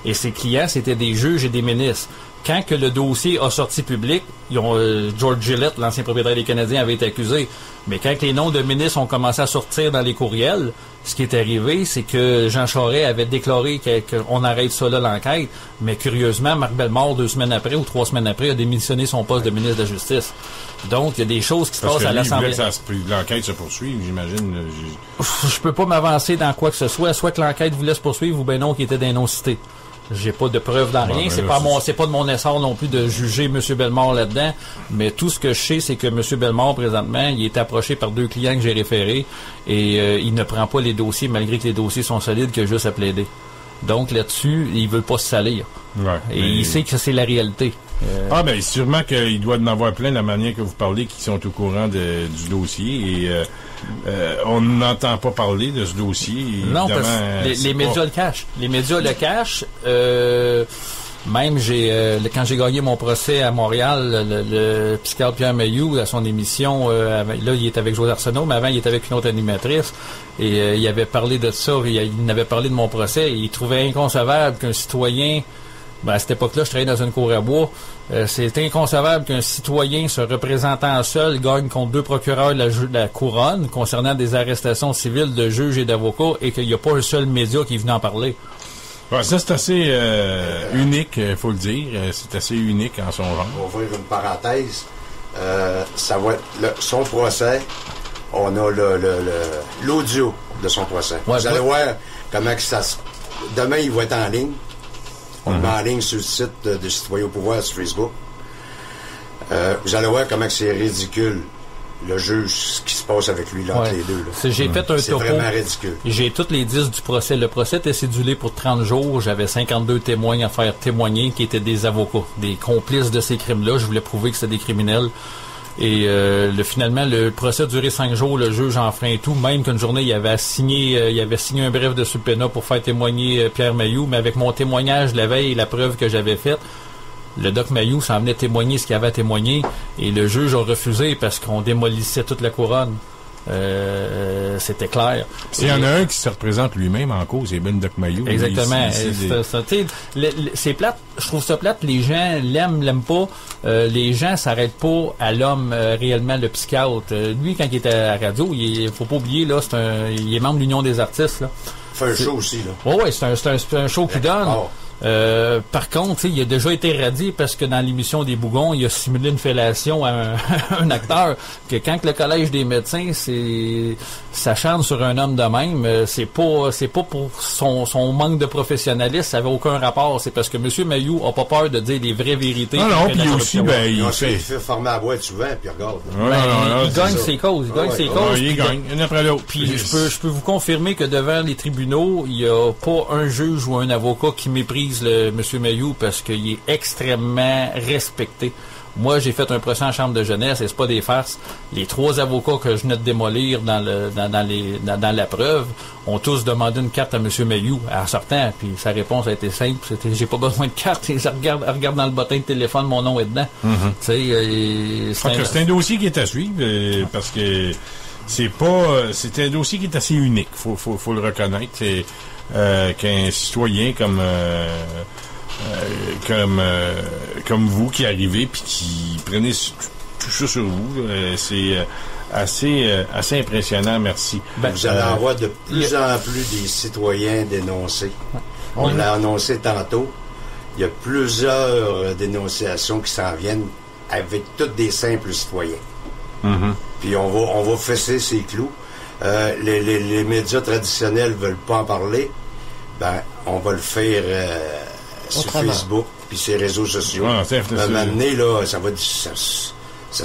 [SPEAKER 4] Et ses clients, c'était des juges et des ministres. Quand que le dossier a sorti public, George Gillette, l'ancien propriétaire des Canadiens, avait été accusé. Mais quand les noms de ministres ont commencé à sortir dans les courriels, ce qui est arrivé, c'est que Jean Charest avait déclaré qu'on arrête ça là, l'enquête. Mais curieusement, Marc Bellemare, 2 semaines après ou 3 semaines après, a démissionné son poste de ministre de la Justice. Donc, il y a des choses qui se passent à l'Assemblée.
[SPEAKER 2] L'enquête se poursuive, j'imagine.
[SPEAKER 4] Je peux pas m'avancer dans quoi que ce soit que l'enquête voulait se poursuivre ou bien non, qu'il était d'un non-cité. J'ai pas de preuves dans rien. C'est pas de mon essor non plus de juger M. Bellemare là-dedans. Mais tout ce que je sais, c'est que M. Bellemare, présentement, il est approché par 2 clients que j'ai référés et il ne prend pas les dossiers, malgré que les dossiers sont solides, qu'il a juste à plaider. Donc, là-dessus, il veut pas se salir. Ouais, et il sait que c'est la réalité.
[SPEAKER 2] Ben, sûrement qu'il doit en avoir plein de la manière que vous parlez qui sont au courant du dossier et on n'entend pas parler de ce dossier.
[SPEAKER 4] Non, parce que les médias le cachent. Les médias le cachent. Même quand j'ai gagné mon procès à Montréal, le psychiatre Pierre Mayou, à son émission, là, il est avec José Arsenault, mais avant, il était avec une autre animatrice. Et il avait parlé de ça, il avait parlé de mon procès, et il trouvait inconcevable qu'un citoyen... à cette époque-là, je travaillais dans une cour à bois. C'est inconcevable qu'un citoyen se représentant seul gagne contre 2 procureurs de la couronne concernant des arrestations civiles de juges et d'avocats et qu'il n'y a pas un seul média qui est venu en parler.
[SPEAKER 2] Ouais, ça, c'est assez unique, il faut le dire. C'est assez unique en son genre.
[SPEAKER 3] On va ouvrir une parenthèse. Ça va être son procès. On a l'audio de son procès. Vous allez voir comment que ça se... Demain, il va être en ligne. On le met en ligne sur le site de Citoyens au pouvoir sur Facebook. Vous allez voir comment c'est ridicule, le juge, ce qui se passe avec lui, entre les deux. Là.
[SPEAKER 4] J'ai fait un topo.
[SPEAKER 3] C'est vraiment ridicule.
[SPEAKER 4] J'ai tous les 10 du procès. Le procès était cédulé pour 30 jours. J'avais 52 témoins à faire témoigner qui étaient des avocats, des complices de ces crimes-là. Je voulais prouver que c'était des criminels. Et finalement, le procès a duré 5 jours. Le juge enfreint tout. Même qu'une journée, il avait signé un bref de subpoena pour faire témoigner Pierre Mayou. Mais avec mon témoignage de la veille et la preuve que j'avais faite, le doc Mayou s'en venait témoigner ce qu'il avait à témoigner. Et le juge a refusé parce qu'on démolissait toute la couronne. C'était clair.
[SPEAKER 2] Il y en a un qui se représente lui-même en cause, c'est Ben Docmayou.
[SPEAKER 4] Exactement. C'est plate. Je trouve ça plate. Les gens l'aiment pas. Les gens s'arrêtent pas à l'homme réellement, le psychiatre. Lui, quand il était à la radio, il faut pas oublier, là, il est membre de l'Union des artistes, là.
[SPEAKER 3] Il fait un show aussi, là.
[SPEAKER 4] Oui, c'est un show qui donne. Par contre, il a déjà été radié parce que dans l'émission des Bougons, il a simulé une fellation à un acteur. Que quand le Collège des médecins s'acharne sur un homme de même, c'est pas pour son manque de professionnalisme, ça avait aucun rapport. C'est parce que M. Mayou a pas peur de dire les vraies vérités.
[SPEAKER 2] Non, puis aussi,
[SPEAKER 3] il fait former à boîte souvent, puis regarde.
[SPEAKER 4] Il gagne ses causes.
[SPEAKER 2] Il gagne, une après l'autre.
[SPEAKER 4] Puis je peux vous confirmer que devant les tribunaux, il y a pas un juge ou un avocat qui méprise M. Mayou parce qu'il est extrêmement respecté. Moi, j'ai fait un procès en chambre de jeunesse et c'est pas des farces. Les 3 avocats que je venais de démolir dans la preuve ont tous demandé une carte à M. Mayou en sortant, puis sa réponse a été simple, c'était j'ai pas besoin de carte, regarde dans le bottin de téléphone, mon nom est dedans.
[SPEAKER 2] C'est un dossier qui est à suivre parce que c'est un dossier qui est assez unique, faut le reconnaître. Qu'un citoyen comme vous qui arrivez puis qui prenez tout ça sur vous, c'est assez impressionnant, merci.
[SPEAKER 3] Vous allez en voir de plus en plus des citoyens dénoncés. On l'a annoncé tantôt. Il y a plusieurs dénonciations qui s'en viennent avec tous des simples citoyens.
[SPEAKER 2] Mm-hmm.
[SPEAKER 3] Puis on va fesser ces clous. Les médias traditionnels veulent pas en parler. Ben, on va le faire sur Facebook puis ses réseaux sociaux. À un moment donné, là, ça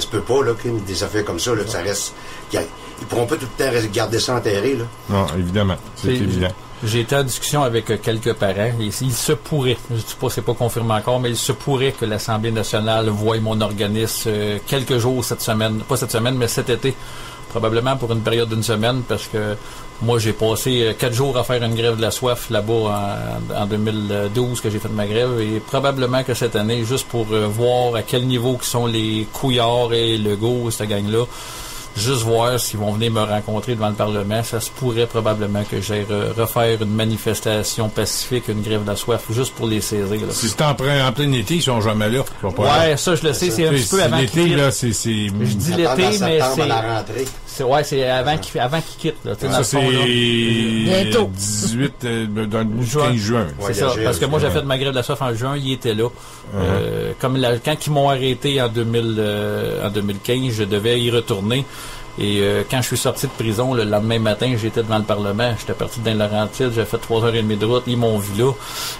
[SPEAKER 3] se peut pas, là, des affaires comme ça, là, ça reste. Ils pourront pas tout le temps garder ça enterré, là.
[SPEAKER 2] Non, évidemment. C'est évident.
[SPEAKER 4] J'ai été en discussion avec quelques parents. Et il se pourrait, je ne dis pas, c'est pas confirmé encore, mais il se pourrait que l'Assemblée nationale voie mon organisme quelques jours cette semaine, pas cette semaine, mais cet été. Probablement pour une période d'une semaine, parce que moi, j'ai passé 4 jours à faire une grève de la soif là-bas en 2012 que j'ai fait ma grève, et probablement que cette année, juste pour voir à quel niveau qui sont les Couillard et Legault, cette gang-là, juste voir s'ils vont venir me rencontrer devant le Parlement. Ça se pourrait probablement que j'aille refaire une manifestation pacifique, une grève de la soif, juste pour les saisir. Là.
[SPEAKER 2] Si c'est en plein été, ils sont jamais là.
[SPEAKER 4] Ouais, ça, je le sais, c'est un petit peu avant
[SPEAKER 2] l'été,
[SPEAKER 4] qu'ils
[SPEAKER 2] là,
[SPEAKER 4] quittent.
[SPEAKER 2] Je
[SPEAKER 4] dis l'été, mais c'est...
[SPEAKER 3] à la rentrée.
[SPEAKER 4] C'est avant qu'ils quittent. Là,
[SPEAKER 2] ça, c'est
[SPEAKER 5] bientôt.
[SPEAKER 2] 18, dans le 15 juin.
[SPEAKER 4] C'est ça, parce que moi, j'ai fait ma grève de la soif en juin, il était là. Comme quand ils m'ont arrêté en 2015, je devais y retourner. Et quand je suis sorti de prison, le lendemain matin, j'étais devant le Parlement. J'étais parti dans Laurentides, j'ai fait 3h30 de route, ils m'ont vu là.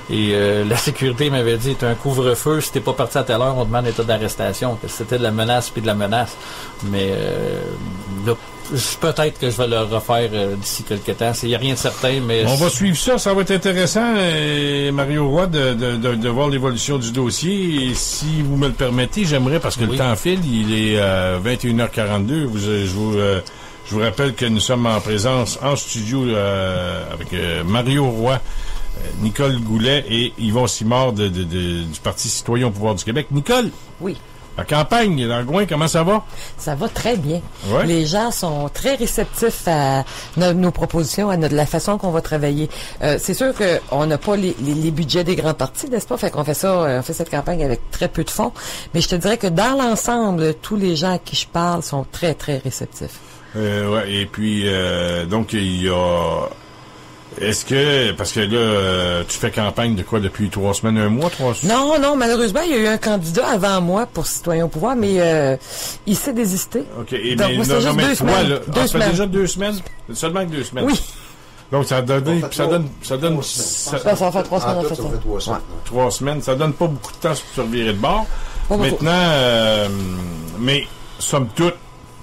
[SPEAKER 4] Et la sécurité m'avait dit, t'as un couvre-feu, si t'es pas parti à telle heure, on te demande un état d'arrestation. C'était de la menace puis de la menace. Mais là, peut-être que je vais le refaire d'ici quelques temps. Il n'y a rien de certain, mais...
[SPEAKER 2] On va suivre ça. Ça va être intéressant, Mario Roy, de voir l'évolution du dossier. Et si vous me le permettez, j'aimerais, parce que le temps file, il est 21h42. Je vous rappelle que nous sommes en présence en studio avec Mario Roy, Nicole Goulet et Yvon Simard du Parti citoyen au pouvoir du Québec. Nicole?
[SPEAKER 5] Oui.
[SPEAKER 2] La campagne, l'Angouin, comment ça va?
[SPEAKER 5] Ça va très bien.
[SPEAKER 2] Ouais.
[SPEAKER 5] Les gens sont très réceptifs à nos propositions, à la façon qu'on va travailler. C'est sûr qu'on n'a pas les budgets des grands partis, n'est-ce pas? Fait qu'on fait ça, on fait cette campagne avec très peu de fonds. Mais je te dirais que dans l'ensemble, tous les gens à qui je parle sont très, très réceptifs.
[SPEAKER 2] Ouais, et puis, donc, il y a... Est-ce que, parce que là, tu fais campagne de quoi depuis 3 semaines, 1 mois, 3 semaines?
[SPEAKER 5] Non, malheureusement, il y a eu un candidat avant moi pour Citoyen au pouvoir, mais il s'est désisté.
[SPEAKER 2] OK, et
[SPEAKER 5] donc,
[SPEAKER 2] mais,
[SPEAKER 5] moi, c'est juste 2 semaines.
[SPEAKER 2] Là, ça fait déjà 2 semaines? Seulement que 2 semaines?
[SPEAKER 5] Oui.
[SPEAKER 2] Donc, ça donne... Ça va
[SPEAKER 5] faire 3 semaines, en fait.
[SPEAKER 2] 3 semaines. Ça donne pas beaucoup de temps pour se revirer de bord. Maintenant, mais, somme toute,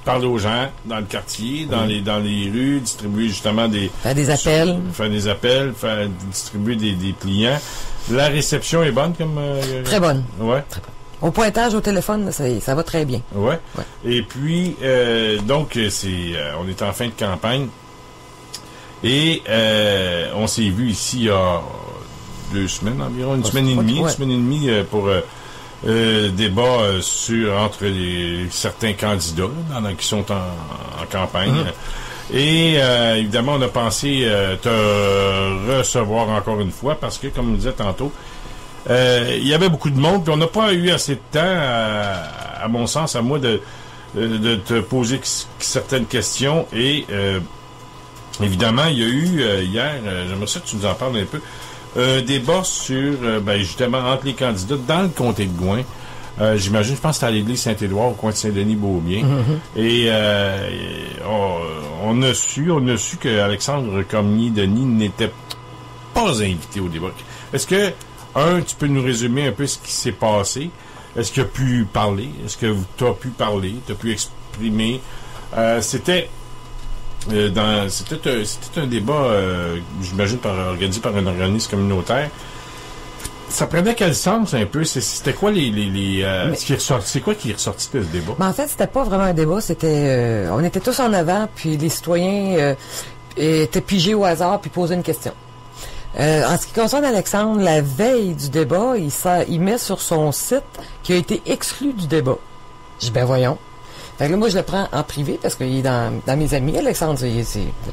[SPEAKER 2] parler aux gens dans le quartier, dans les rues, distribuer justement
[SPEAKER 5] faire des appels.
[SPEAKER 2] Distribuer des pliants. La réception est bonne comme...
[SPEAKER 5] Très bonne.
[SPEAKER 2] Ouais.
[SPEAKER 5] Très bonne. Au pointage au téléphone, ça va très bien.
[SPEAKER 2] Ouais. Et puis, donc, on est en fin de campagne. Et on s'est vu ici il y a 2 semaines environ, une semaine et demie pour débat entre certains candidats qui sont en campagne. Et évidemment, on a pensé te recevoir encore une fois parce que, comme on disait tantôt, il y avait beaucoup de monde, puis on n'a pas eu assez de temps, à mon sens, à moi, de te poser certaines questions. Et évidemment, il y a eu hier, j'aimerais ça que tu nous en parles un peu, un débat sur, justement, entre les candidats dans le comté de Gouin. J'imagine, je pense que c'était à l'église Saint-Édouard, au coin de Saint-Denis-Beaubien. Et on a su que Alexandre Cormier-Denis n'était pas invité au débat. Est-ce que, tu peux nous résumer un peu ce qui s'est passé? Est-ce qu'il a pu parler? Est-ce que tu as pu parler? Tu as pu exprimer? C'était un débat, j'imagine, organisé par un organisme communautaire. Ça prenait quel sens un peu? C'était quoi ce qui est ressorti? C'est quoi qui est ressorti de ce débat?
[SPEAKER 5] Mais en fait, c'était pas vraiment un débat, c'était on était tous en avant, puis les citoyens étaient pigés au hasard puis posaient une question. En ce qui concerne Alexandre, la veille du débat, il met sur son site qu'il a été exclu du débat. Je dis, voyons. Fait que là, moi, je le prends en privé parce qu'il est dans mes amis. Alexandre,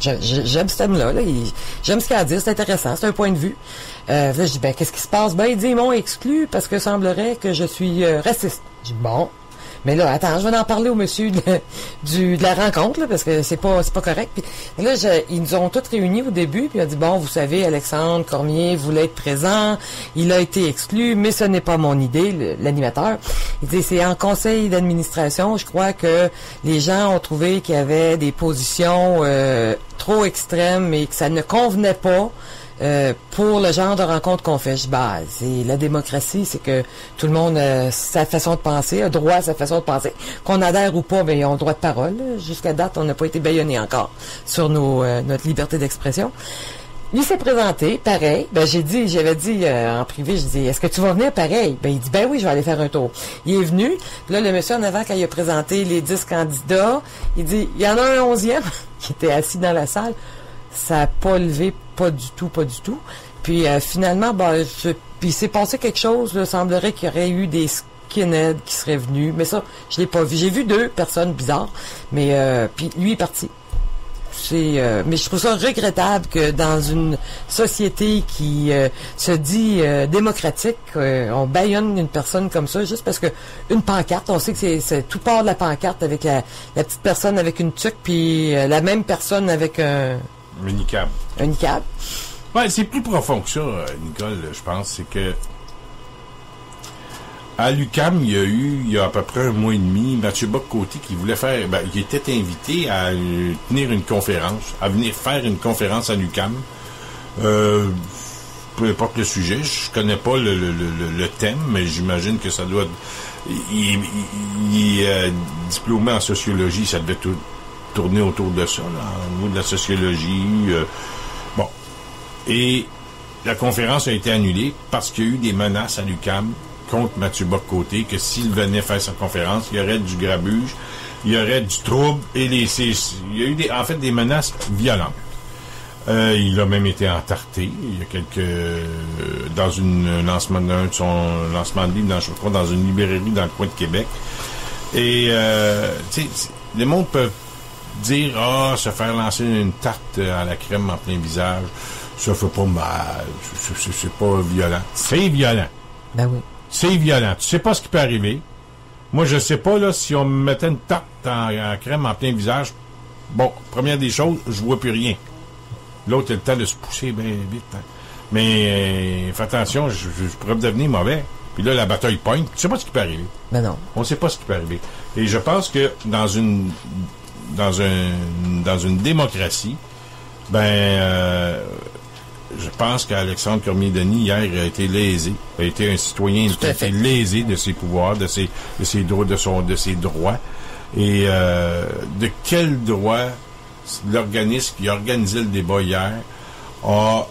[SPEAKER 5] j'aime ce thème-là. J'aime ce qu'il a à dire. C'est intéressant. C'est un point de vue. Là, je dis, qu'est-ce qui se passe? Il dit, ils m'ont exclu parce que semblerait que je suis raciste. Je dis, bon. Mais là, attends, je vais en parler au monsieur de la rencontre, là, parce que c'est pas correct. Puis là, ils nous ont tous réunis au début, puis il a dit, bon, vous savez, Alexandre Cormier voulait être présent, il a été exclu, mais ce n'est pas mon idée, l'animateur. Il dit, c'est en conseil d'administration, je crois que les gens ont trouvé qu'il y avait des positions trop extrêmes et que ça ne convenait pas. Pour le genre de rencontre qu'on fait. C'est la démocratie, c'est que tout le monde a sa façon de penser, a droit à sa façon de penser. Qu'on adhère ou pas, ils ont le droit de parole. Jusqu'à date, on n'a pas été bâillonnés encore sur notre liberté d'expression. Lui s'est présenté, pareil. J'avais dit en privé, je dis, est-ce que tu vas venir pareil? Il dit, oui, je vais aller faire un tour. Il est venu. Là, le monsieur en avant, quand il a présenté les 10 candidats, il dit, il y en a un 11e qui était assis dans la salle. Ça n'a pas levé, pas du tout. Puis finalement, puis il s'est passé quelque chose. Il semblerait qu'il y aurait eu des skinheads qui seraient venus. Mais ça, je l'ai pas vu. J'ai vu 2 personnes bizarres. Mais puis lui est parti. Mais je trouve ça regrettable que dans une société qui se dit démocratique, on bâillonne une personne comme ça juste parce que une pancarte, on sait que c'est tout part de la pancarte avec la petite personne avec une tuque puis la même personne avec un
[SPEAKER 2] niqab.
[SPEAKER 5] Un niqab.
[SPEAKER 2] Ouais, c'est plus profond que ça, Nicole, je pense. C'est que à l'UQAM, il y a à peu près un mois et demi, Mathieu Bock-Côté qui voulait faire, il était invité à tenir une conférence, à venir faire une conférence à l'UQAM. Peu importe le sujet, je connais pas le thème, mais j'imagine que ça doit. Il est diplômé en sociologie, ça devait tourner autour de ça, là, au niveau de la sociologie. Bon. Et la conférence a été annulée parce qu'il y a eu des menaces à l'UQAM contre Mathieu Bock-Côté, que s'il venait faire sa conférence, il y aurait du grabuge, il y aurait du trouble, et il y a eu des menaces violentes. Il a même été entarté. Il y a dans un de son lancement de livre, dans une librairie dans le coin de Québec. Et, les mondes peuvent dire, se faire lancer une tarte à la crème en plein visage, ça fait pas mal, c'est pas violent. C'est violent.
[SPEAKER 5] Ben oui.
[SPEAKER 2] C'est violent. Tu sais pas ce qui peut arriver. Moi, je sais pas, là, si on me mettait une tarte en crème en plein visage, bon, première des choses, je vois plus rien. L'autre a le temps de se pousser bien vite. Hein. Mais fais attention, je pourrais devenir mauvais. Puis là, la bataille pointe. Tu sais pas ce qui peut arriver.
[SPEAKER 5] Ben non.
[SPEAKER 2] On sait pas ce qui peut arriver. Et je pense que dans une démocratie, je pense qu'Alexandre Cormier-Denis, hier, a été lésé. A été un citoyen qui a été lésé de ses pouvoirs, de ses droits. Et de quel droit l'organisme qui a organisé le débat hier a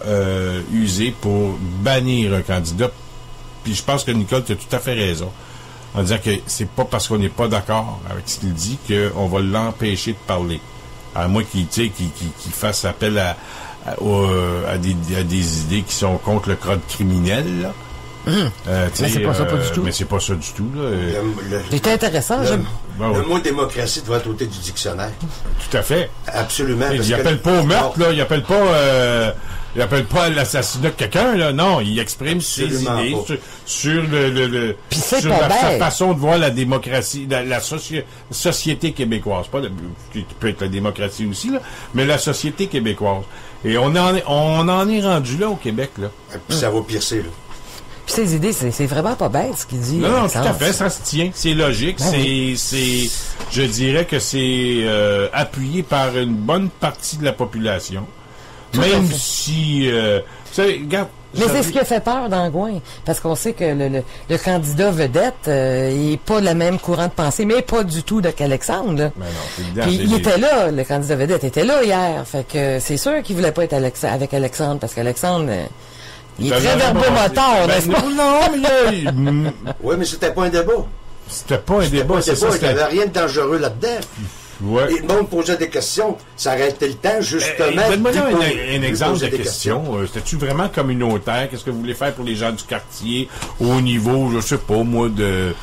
[SPEAKER 2] usé pour bannir un candidat. Puis je pense que Nicole, tu as tout à fait raison. En disant que c'est pas parce qu'on n'est pas d'accord avec ce qu'il dit qu'on va l'empêcher de parler. À moins qu'il fasse appel à des idées qui sont contre le code criminel, là.
[SPEAKER 5] Mais c'est pas ça, pas du tout.
[SPEAKER 2] Mais c'est pas ça du tout, là.
[SPEAKER 5] C'était intéressant.
[SPEAKER 3] Le mot démocratie doit être ôté du dictionnaire.
[SPEAKER 2] Tout à fait.
[SPEAKER 3] Absolument.
[SPEAKER 2] Il appelle pas au meurtre, là. Il appelle pas à l'assassinat de quelqu'un, là. Non, il exprime ses idées sur sa façon de voir la démocratie, la société québécoise. Pas qui peut être la démocratie aussi, là, mais la société québécoise. Et on en est rendu là au Québec, là.
[SPEAKER 3] Puis ça va piercer, là.
[SPEAKER 5] Puis ses idées, c'est vraiment pas bête ce qu'il dit.
[SPEAKER 2] Non, tout à fait, ça se tient. C'est logique. Je dirais que c'est appuyé par une bonne partie de la population. Même si... vous savez, regarde...
[SPEAKER 5] Mais c'est ce qui a fait peur d'Angouin, parce qu'on sait que le candidat vedette il n'est pas le même courant de pensée, mais pas du tout qu'Alexandre. Là.
[SPEAKER 2] Mais non, c'est évident.
[SPEAKER 5] Puis il était là, le candidat vedette était là hier, fait que c'est sûr qu'il voulait pas être avec Alexandre, parce qu'Alexandre, il est très verbomoteur, n'est-ce pas?
[SPEAKER 2] Non, mais
[SPEAKER 3] oui, mais c'était pas un débat.
[SPEAKER 2] C'était pas un débat, c'est ça.
[SPEAKER 3] Il n'y avait rien de dangereux là-dedans.
[SPEAKER 2] Ouais.
[SPEAKER 3] Et le monde posait des questions. Ça arrêtait le temps, justement.
[SPEAKER 2] Donne-moi un exemple de question. C'était-tu vraiment communautaire? Qu'est-ce que vous voulez faire pour les gens du quartier au niveau, je sais pas, moi, des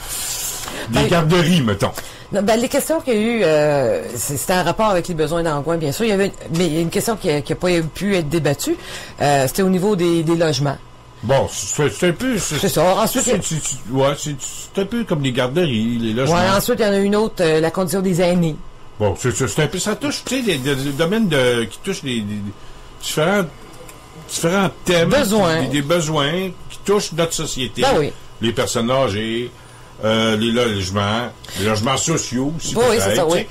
[SPEAKER 2] garderies, mettons?
[SPEAKER 5] Non, les questions qu'il y a eu, c'était en rapport avec les besoins d'Angouin, bien sûr. Mais il y a une question qui n'a pas pu être débattue. C'était au niveau des logements.
[SPEAKER 2] Bon, c'est un peu...
[SPEAKER 5] C'est ça. Ensuite,
[SPEAKER 2] c'est un peu comme les garderies, les logements.
[SPEAKER 5] Ouais, ensuite, il y en a une autre, la condition des aînés.
[SPEAKER 2] Bon, c'est un peu... Ça touche, tu sais, des domaines qui touchent les différents thèmes. Des besoins qui touchent notre société.
[SPEAKER 5] Ben oui.
[SPEAKER 2] Les personnes âgées, les logements sociaux aussi.
[SPEAKER 5] Oui, c'est ça, oui.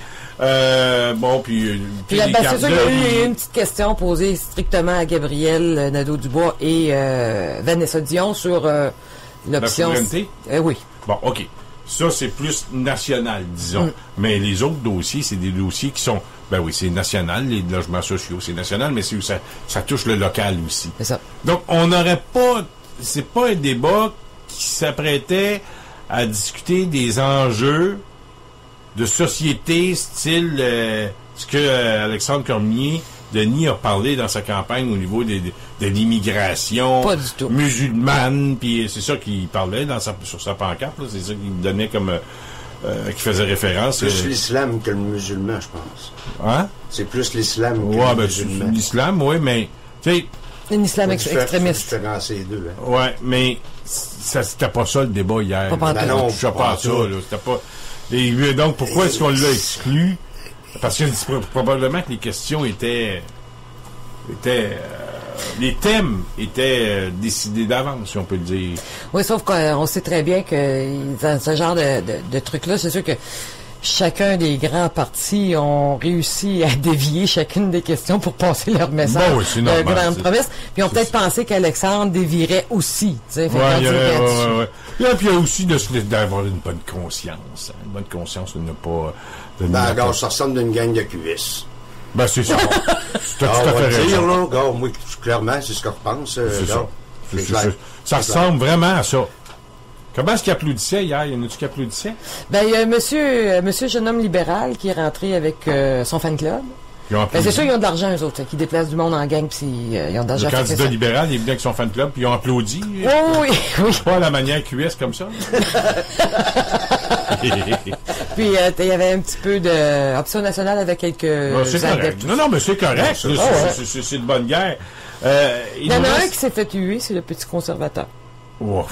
[SPEAKER 2] Bon, puis
[SPEAKER 5] c'est ça, il y a eu une petite question posée strictement à Gabriel Nadeau-Dubois et Vanessa Dion sur l'option...
[SPEAKER 2] La souveraineté?
[SPEAKER 5] Oui.
[SPEAKER 2] Bon, OK. Ça, c'est plus national, disons. Mais les autres dossiers, c'est des dossiers qui sont... Ben oui, c'est national, les logements sociaux, c'est national, mais ça touche le local aussi.
[SPEAKER 5] C'est ça.
[SPEAKER 2] Donc, on n'aurait pas... C'est pas un débat qui s'apprêtait à discuter des enjeux de société, style ce que Alexandre Cormier-Denis a parlé dans sa campagne au niveau de l'immigration musulmane, puis c'est ça qu'il parlait sur sa pancarte, là, c'est ça qu'il donnait comme qui faisait référence.
[SPEAKER 3] C'est plus l'islam que le musulman, je pense.
[SPEAKER 2] Hein?
[SPEAKER 3] C'est plus l'islam que le musulman.
[SPEAKER 2] L'islam, oui, mais tu sais.
[SPEAKER 5] Un islam extrémiste.
[SPEAKER 3] Différencier les deux, hein?
[SPEAKER 2] Ouais, mais c'était pas ça le débat hier.
[SPEAKER 5] Pas
[SPEAKER 2] non, je pas à ça, là. C'était pas. Et donc, pourquoi est-ce qu'on l'a exclu? Parce que probablement que les questions étaient les thèmes étaient décidés d'avance, si on peut le dire.
[SPEAKER 5] Oui, sauf qu'on sait très bien que dans ce genre de trucs-là, c'est sûr que chacun des grands partis ont réussi à dévier chacune des questions pour passer leur message.
[SPEAKER 2] Bon, oui, c'est normal.
[SPEAKER 5] Grande promesse. Puis ils ont peut-être pensé qu'Alexandre dévierait aussi.
[SPEAKER 2] Oui, puis il y a aussi d'avoir une bonne conscience. Hein. Une bonne conscience de ne pas...
[SPEAKER 3] regarde, ça ressemble d'une gang de cuisses.
[SPEAKER 2] Ben, c'est ça. Tu as tout à fait raison.
[SPEAKER 3] Là, regarde, moi, clairement, c'est ce que je pense.
[SPEAKER 2] C'est ça. Ça ressemble vraiment à ça. Comment est-ce qu'il applaudissait hier? Y en a-tu qui applaudissait?
[SPEAKER 5] Ben, il y a un monsieur jeune homme libéral qui est rentré avec son fan club. C'est sûr, ils ont de l'argent, eux autres, qui déplacent du monde en gang, puis ils ont de l'argent.
[SPEAKER 2] Le candidat libéral, il est venu avec son fan club, puis ils ont applaudi.
[SPEAKER 5] Oui.
[SPEAKER 2] Pas à la manière QS comme ça.
[SPEAKER 5] Puis, il y avait un petit peu d'option nationale avec quelques
[SPEAKER 2] adeptes. Non, mais c'est correct. C'est de bonne guerre.
[SPEAKER 5] Il y en a un qui s'est fait tuer, c'est le petit conservateur.
[SPEAKER 2] Oh.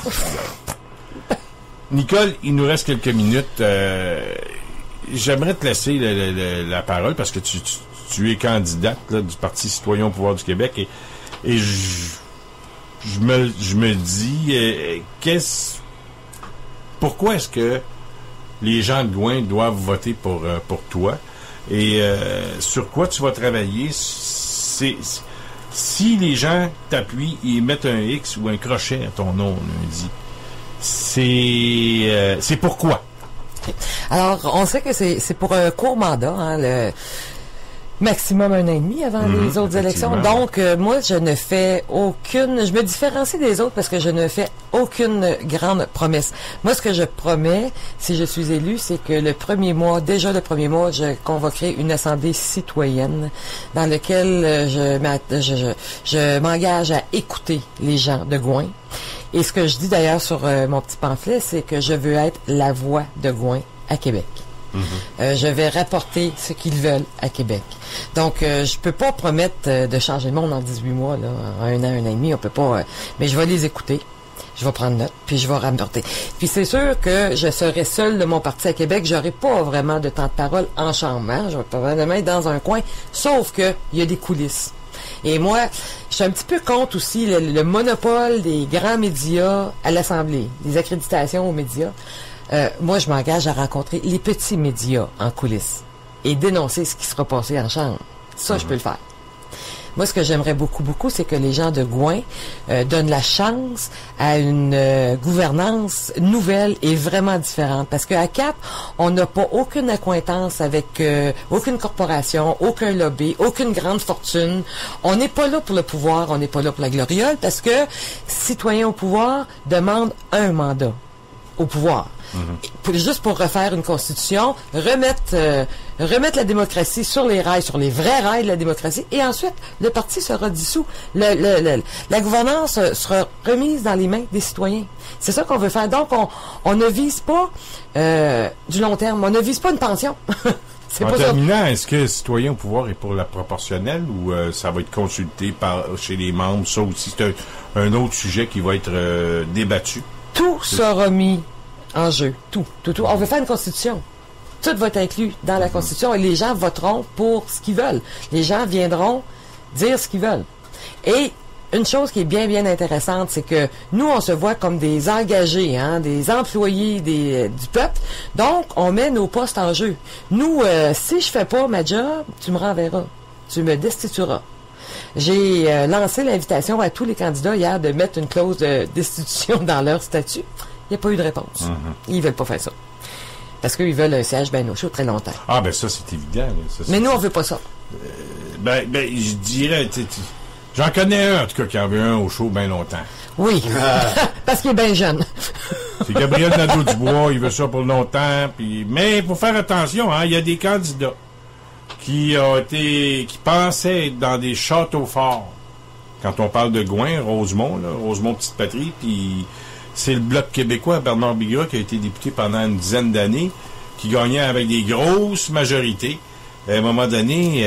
[SPEAKER 2] Nicole, il nous reste quelques minutes. J'aimerais te laisser la parole parce que tu es candidate là, du Parti citoyen au pouvoir du Québec et je me dis pourquoi est-ce que les gens de Gouin doivent voter pour toi et sur quoi tu vas travailler? Si les gens t'appuient et mettent un X ou un crochet à ton nom lundi, c'est pourquoi?
[SPEAKER 5] Alors, on sait que c'est pour un court mandat, hein, le maximum 1 an et demi avant les autres élections. Donc, moi, je me différencie des autres parce que je ne fais aucune grande promesse. Moi, ce que je promets, si je suis élu, c'est que le premier mois, je convoquerai une assemblée citoyenne dans laquelle je m'engage à écouter les gens de Gouin Et ce que je dis d'ailleurs sur mon petit pamphlet, c'est que je veux être la voix de Gouin à Québec. Je vais rapporter ce qu'ils veulent à Québec. Donc, je peux pas promettre de changer le monde en 18 mois, là, en un an et demi, on peut pas. Mais je vais les écouter. Je vais prendre note, puis je vais rapporter. Puis c'est sûr que je serai seul de mon parti à Québec. J'aurai pas vraiment de temps de parole en chambre. Hein? Je vais probablement être dans un coin, sauf que il y a des coulisses. Et moi, je suis un petit peu contre aussi le monopole des grands médias à l'Assemblée, des accréditations aux médias. Moi, je m'engage à rencontrer les petits médias en coulisses et dénoncer ce qui sera passé en chambre. Ça, je peux le faire. Moi, ce que j'aimerais beaucoup, c'est que les gens de Gouin donnent la chance à une gouvernance nouvelle et vraiment différente. Parce qu'à Cap, on n'a pas aucune accointance avec aucune corporation, aucun lobby, aucune grande fortune. On n'est pas là pour le pouvoir, on n'est pas là pour la gloriole, parce que citoyens au pouvoir demandent un mandat au pouvoir. Juste pour refaire une constitution, remettre la démocratie sur les rails, sur les vrais rails de la démocratie, et ensuite, le parti sera dissous. La gouvernance sera remise dans les mains des citoyens. C'est ça qu'on veut faire. Donc, on ne vise pas du long terme. On ne vise pas une pension.
[SPEAKER 2] En terminant, est-ce que citoyen au pouvoir est pour la proportionnelle ou ça va être consulté chez les membres? Ça aussi, c'est un autre sujet qui va être débattu.
[SPEAKER 5] Tout sera mis en jeu. Tout. On veut faire une constitution. Tout va être inclus dans la constitution et les gens voteront pour ce qu'ils veulent. Les gens viendront dire ce qu'ils veulent. Et une chose qui est bien intéressante, c'est que nous, on se voit comme des engagés, hein, des employés du peuple. Donc, on met nos postes en jeu. Nous, si je fais pas ma job, tu me renverras. Tu me destitueras. J'ai lancé l'invitation à tous les candidats hier de mettre une clause de destitution dans leur statut. Il n'y a pas eu de réponse. Ils veulent pas faire ça. Parce qu'ils veulent un siège bien au chaud très longtemps.
[SPEAKER 2] Ah, ben ça, c'est évident. Ça,
[SPEAKER 5] mais nous, on veut pas ça.
[SPEAKER 2] Je dirais... J'en connais un, en tout cas, qui en veut un au chaud bien longtemps.
[SPEAKER 5] Oui, parce qu'il est bien jeune.
[SPEAKER 2] C'est Gabriel Nadeau-Dubois, il veut ça pour longtemps. Mais il faut faire attention, hein, il y a des candidats qui pensaient être dans des châteaux forts. Quand on parle de Gouin, Rosemont Petite Patrie, puis... C'est le Bloc québécois, Bernard Bigra, qui a été député pendant une dizaine d'années, qui gagnait avec des grosses majorités. À un moment donné,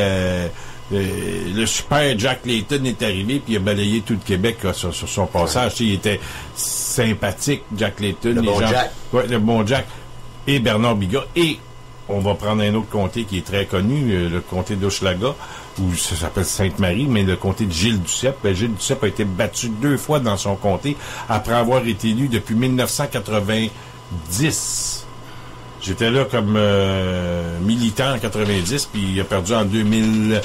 [SPEAKER 2] le super Jack Layton est arrivé, puis il a balayé tout le Québec sur son passage. Il était sympathique, Jack Layton. Le bon Jack. Et Bernard Bigra. Et on va prendre un autre comté qui est très connu, le comté d'Hochelaga, où ça s'appelle Sainte-Marie, mais le comté de Gilles Duceppe. Gilles Duceppe a été battu 2 fois dans son comté après avoir été élu depuis 1990. J'étais là comme militant en 90, puis il a perdu en 2012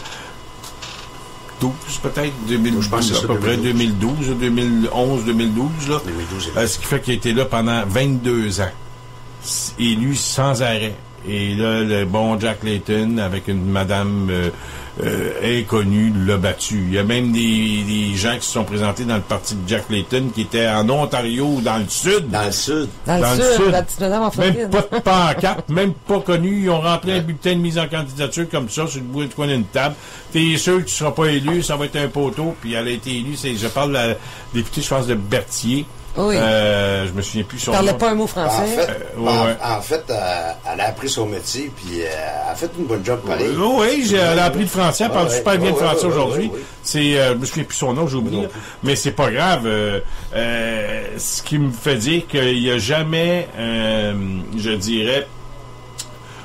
[SPEAKER 2] peut-être, je pense que c'est à peu près 2012, 2011, 2012. Là. 2012, ce qui fait qu'il a été là pendant 22 ans, élu sans arrêt. Et là, le bon Jack Layton, avec une madame inconnue, l'a battu. Il y a même des gens qui se sont présentés dans le parti de Jack Layton qui étaient en Ontario ou dans le sud.
[SPEAKER 3] Dans le sud,
[SPEAKER 5] la petite madame en Floride.
[SPEAKER 2] Même pas de pancarte, même pas connu. Ils ont rempli un bulletin de mise en candidature comme ça, sur le coin d'une table. T'es sûr que tu seras pas élu, ça va être un poteau. Puis elle a été élue, je parle de la députée, je pense, de Berthier.
[SPEAKER 5] Oui.
[SPEAKER 2] Je me souviens plus son nom.
[SPEAKER 5] Elle parlait pas un mot français.
[SPEAKER 3] En fait, elle a appris son métier, puis elle a fait une bonne job pareil.
[SPEAKER 2] Oui, elle a appris le français, elle parle super bien le français aujourd'hui. Je me souviens plus son nom, j'ai oublié. Mais c'est pas grave. Ce qui me fait dire qu'il n'y a jamais, je dirais,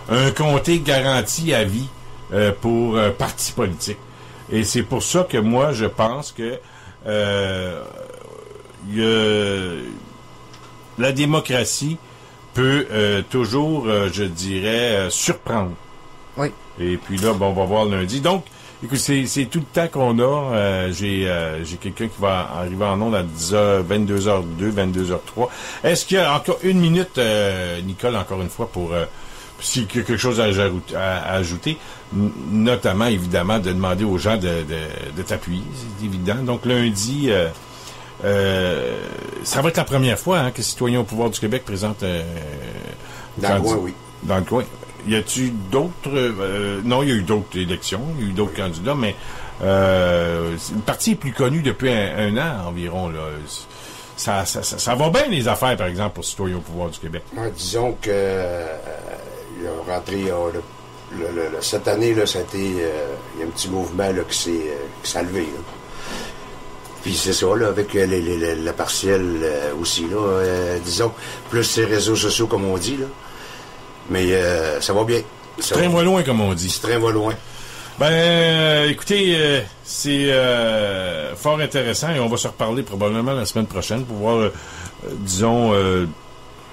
[SPEAKER 2] un comté garanti à vie pour parti politique. Et c'est pour ça que moi, je pense que la démocratie peut toujours, je dirais, surprendre.
[SPEAKER 5] Oui.
[SPEAKER 2] Et puis là, on va voir lundi. Donc, écoute, c'est tout le temps qu'on a. J'ai quelqu'un qui va arriver en ondes à 22h02, 22h03. Est-ce qu'il y a encore une minute, Nicole, encore une fois, pour s'il y a quelque chose à ajouter, notamment, évidemment, de demander aux gens de t'appuyer, c'est évident. Donc, lundi... ça va être la première fois que Citoyens au pouvoir du Québec présente
[SPEAKER 3] dans le coin, oui.
[SPEAKER 2] Dans le coin. Y a-tu d'autres... non, il y a eu d'autres élections, il y a eu d'autres candidats, mais le parti est plus connu depuis un an environ. Là. ça va bien les affaires, par exemple, pour Citoyens au pouvoir du Québec.
[SPEAKER 3] Disons que il a rentré cette année, là, ça a été il y a un petit mouvement là, qui s'est levé. Là. Puis c'est ça, là, avec la partielle aussi, là, disons, plus ces réseaux sociaux, comme on dit, là. Mais ça va bien.
[SPEAKER 2] Ce train va loin, comme on dit.
[SPEAKER 3] Ce train va loin.
[SPEAKER 2] Ben, écoutez, c'est fort intéressant et on va se reparler probablement la semaine prochaine pour voir, disons,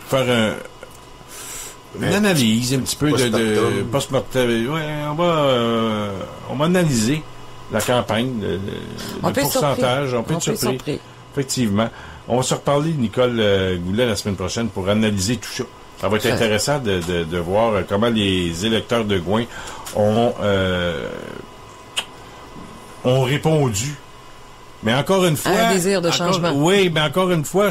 [SPEAKER 2] faire une analyse un petit peu de post-mortem. Ouais, on va analyser la campagne, le pourcentage. On peut être surpris. Effectivement. On va se reparler, Nicole Goulet, la semaine prochaine pour analyser tout ça. Ça va être intéressant de voir comment les électeurs de Gouin ont répondu. Mais encore une fois...
[SPEAKER 5] Un désir de changement.
[SPEAKER 2] Oui, mais encore une fois,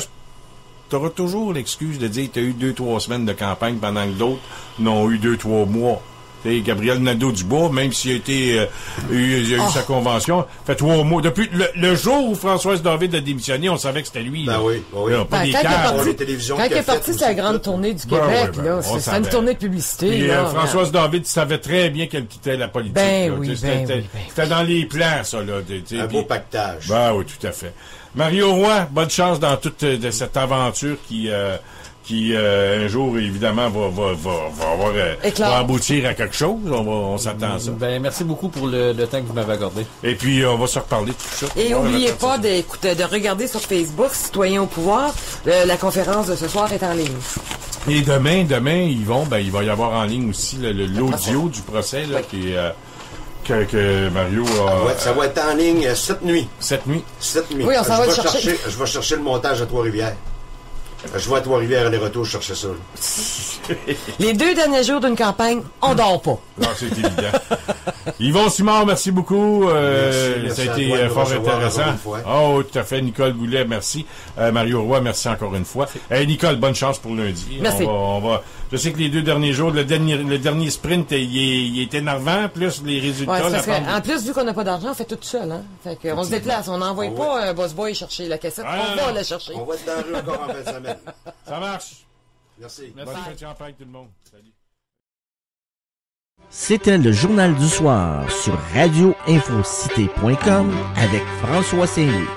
[SPEAKER 2] tu auras toujours l'excuse de dire que tu as eu 2-3 semaines de campagne pendant que d'autres n'ont eu 2-3 mois. T'sais, Gabriel Nadeau-Dubois, même s'il a été il a eu sa convention, fait 3 mois. Depuis le jour où Françoise David a démissionné, on savait que c'était lui.
[SPEAKER 3] Ben oui.
[SPEAKER 2] Là, pas des câbles.
[SPEAKER 5] Quand il est parti, c'est la grande tournée du Québec, là. C'est une tournée de publicité.
[SPEAKER 2] Puis,
[SPEAKER 5] là,
[SPEAKER 2] Françoise David savait très bien qu'elle quittait la politique. C'était dans les plans, ça. Là,
[SPEAKER 3] un beau pactage.
[SPEAKER 2] Ben oui, tout à fait. Mario Roy, bonne chance dans toute cette aventure qui un jour, évidemment, va aboutir à quelque chose. On s'attend à ça.
[SPEAKER 4] Ben, merci beaucoup pour le temps que vous m'avez accordé.
[SPEAKER 2] Et puis, on va se reparler de tout ça.
[SPEAKER 5] Et n'oubliez pas de regarder sur Facebook, Citoyens au pouvoir, la conférence de ce soir est en ligne.
[SPEAKER 2] Et demain, il va y avoir en ligne aussi l'audio du procès là, que Mario a...
[SPEAKER 3] ça va être en ligne cette nuit.
[SPEAKER 2] Cette nuit?
[SPEAKER 5] Oui, on s'en va le chercher.
[SPEAKER 3] Je vais chercher le montage à Trois-Rivières. Je vais à Trois-Rivières, les retours, je cherchais ça.
[SPEAKER 5] Les 2 derniers jours d'une campagne, on dort pas.
[SPEAKER 2] Non, c'est évident. Yvon Simard, merci beaucoup.
[SPEAKER 3] Merci
[SPEAKER 2] ça a été fort intéressant. Oh, tout à fait. Nicole Goulet, merci. Mario Roy, merci encore une fois. Nicole, bonne chance pour lundi.
[SPEAKER 5] Merci.
[SPEAKER 2] Je sais que les 2 derniers jours, le dernier sprint, il est énervant, plus les résultats.
[SPEAKER 5] En plus, vu qu'on n'a pas d'argent, on fait tout seul. Hein? Fait qu'on se déplace. On n'envoie pas un boss boy chercher la cassette. On va la chercher.
[SPEAKER 3] On va être dans la rue encore en fin de semaine.
[SPEAKER 2] Ça marche.
[SPEAKER 3] Merci.
[SPEAKER 2] Merci, Petit Champagne, tout le monde. Salut.
[SPEAKER 6] C'était le Journal du soir sur radioinfocité.com avec François Saint-Louis.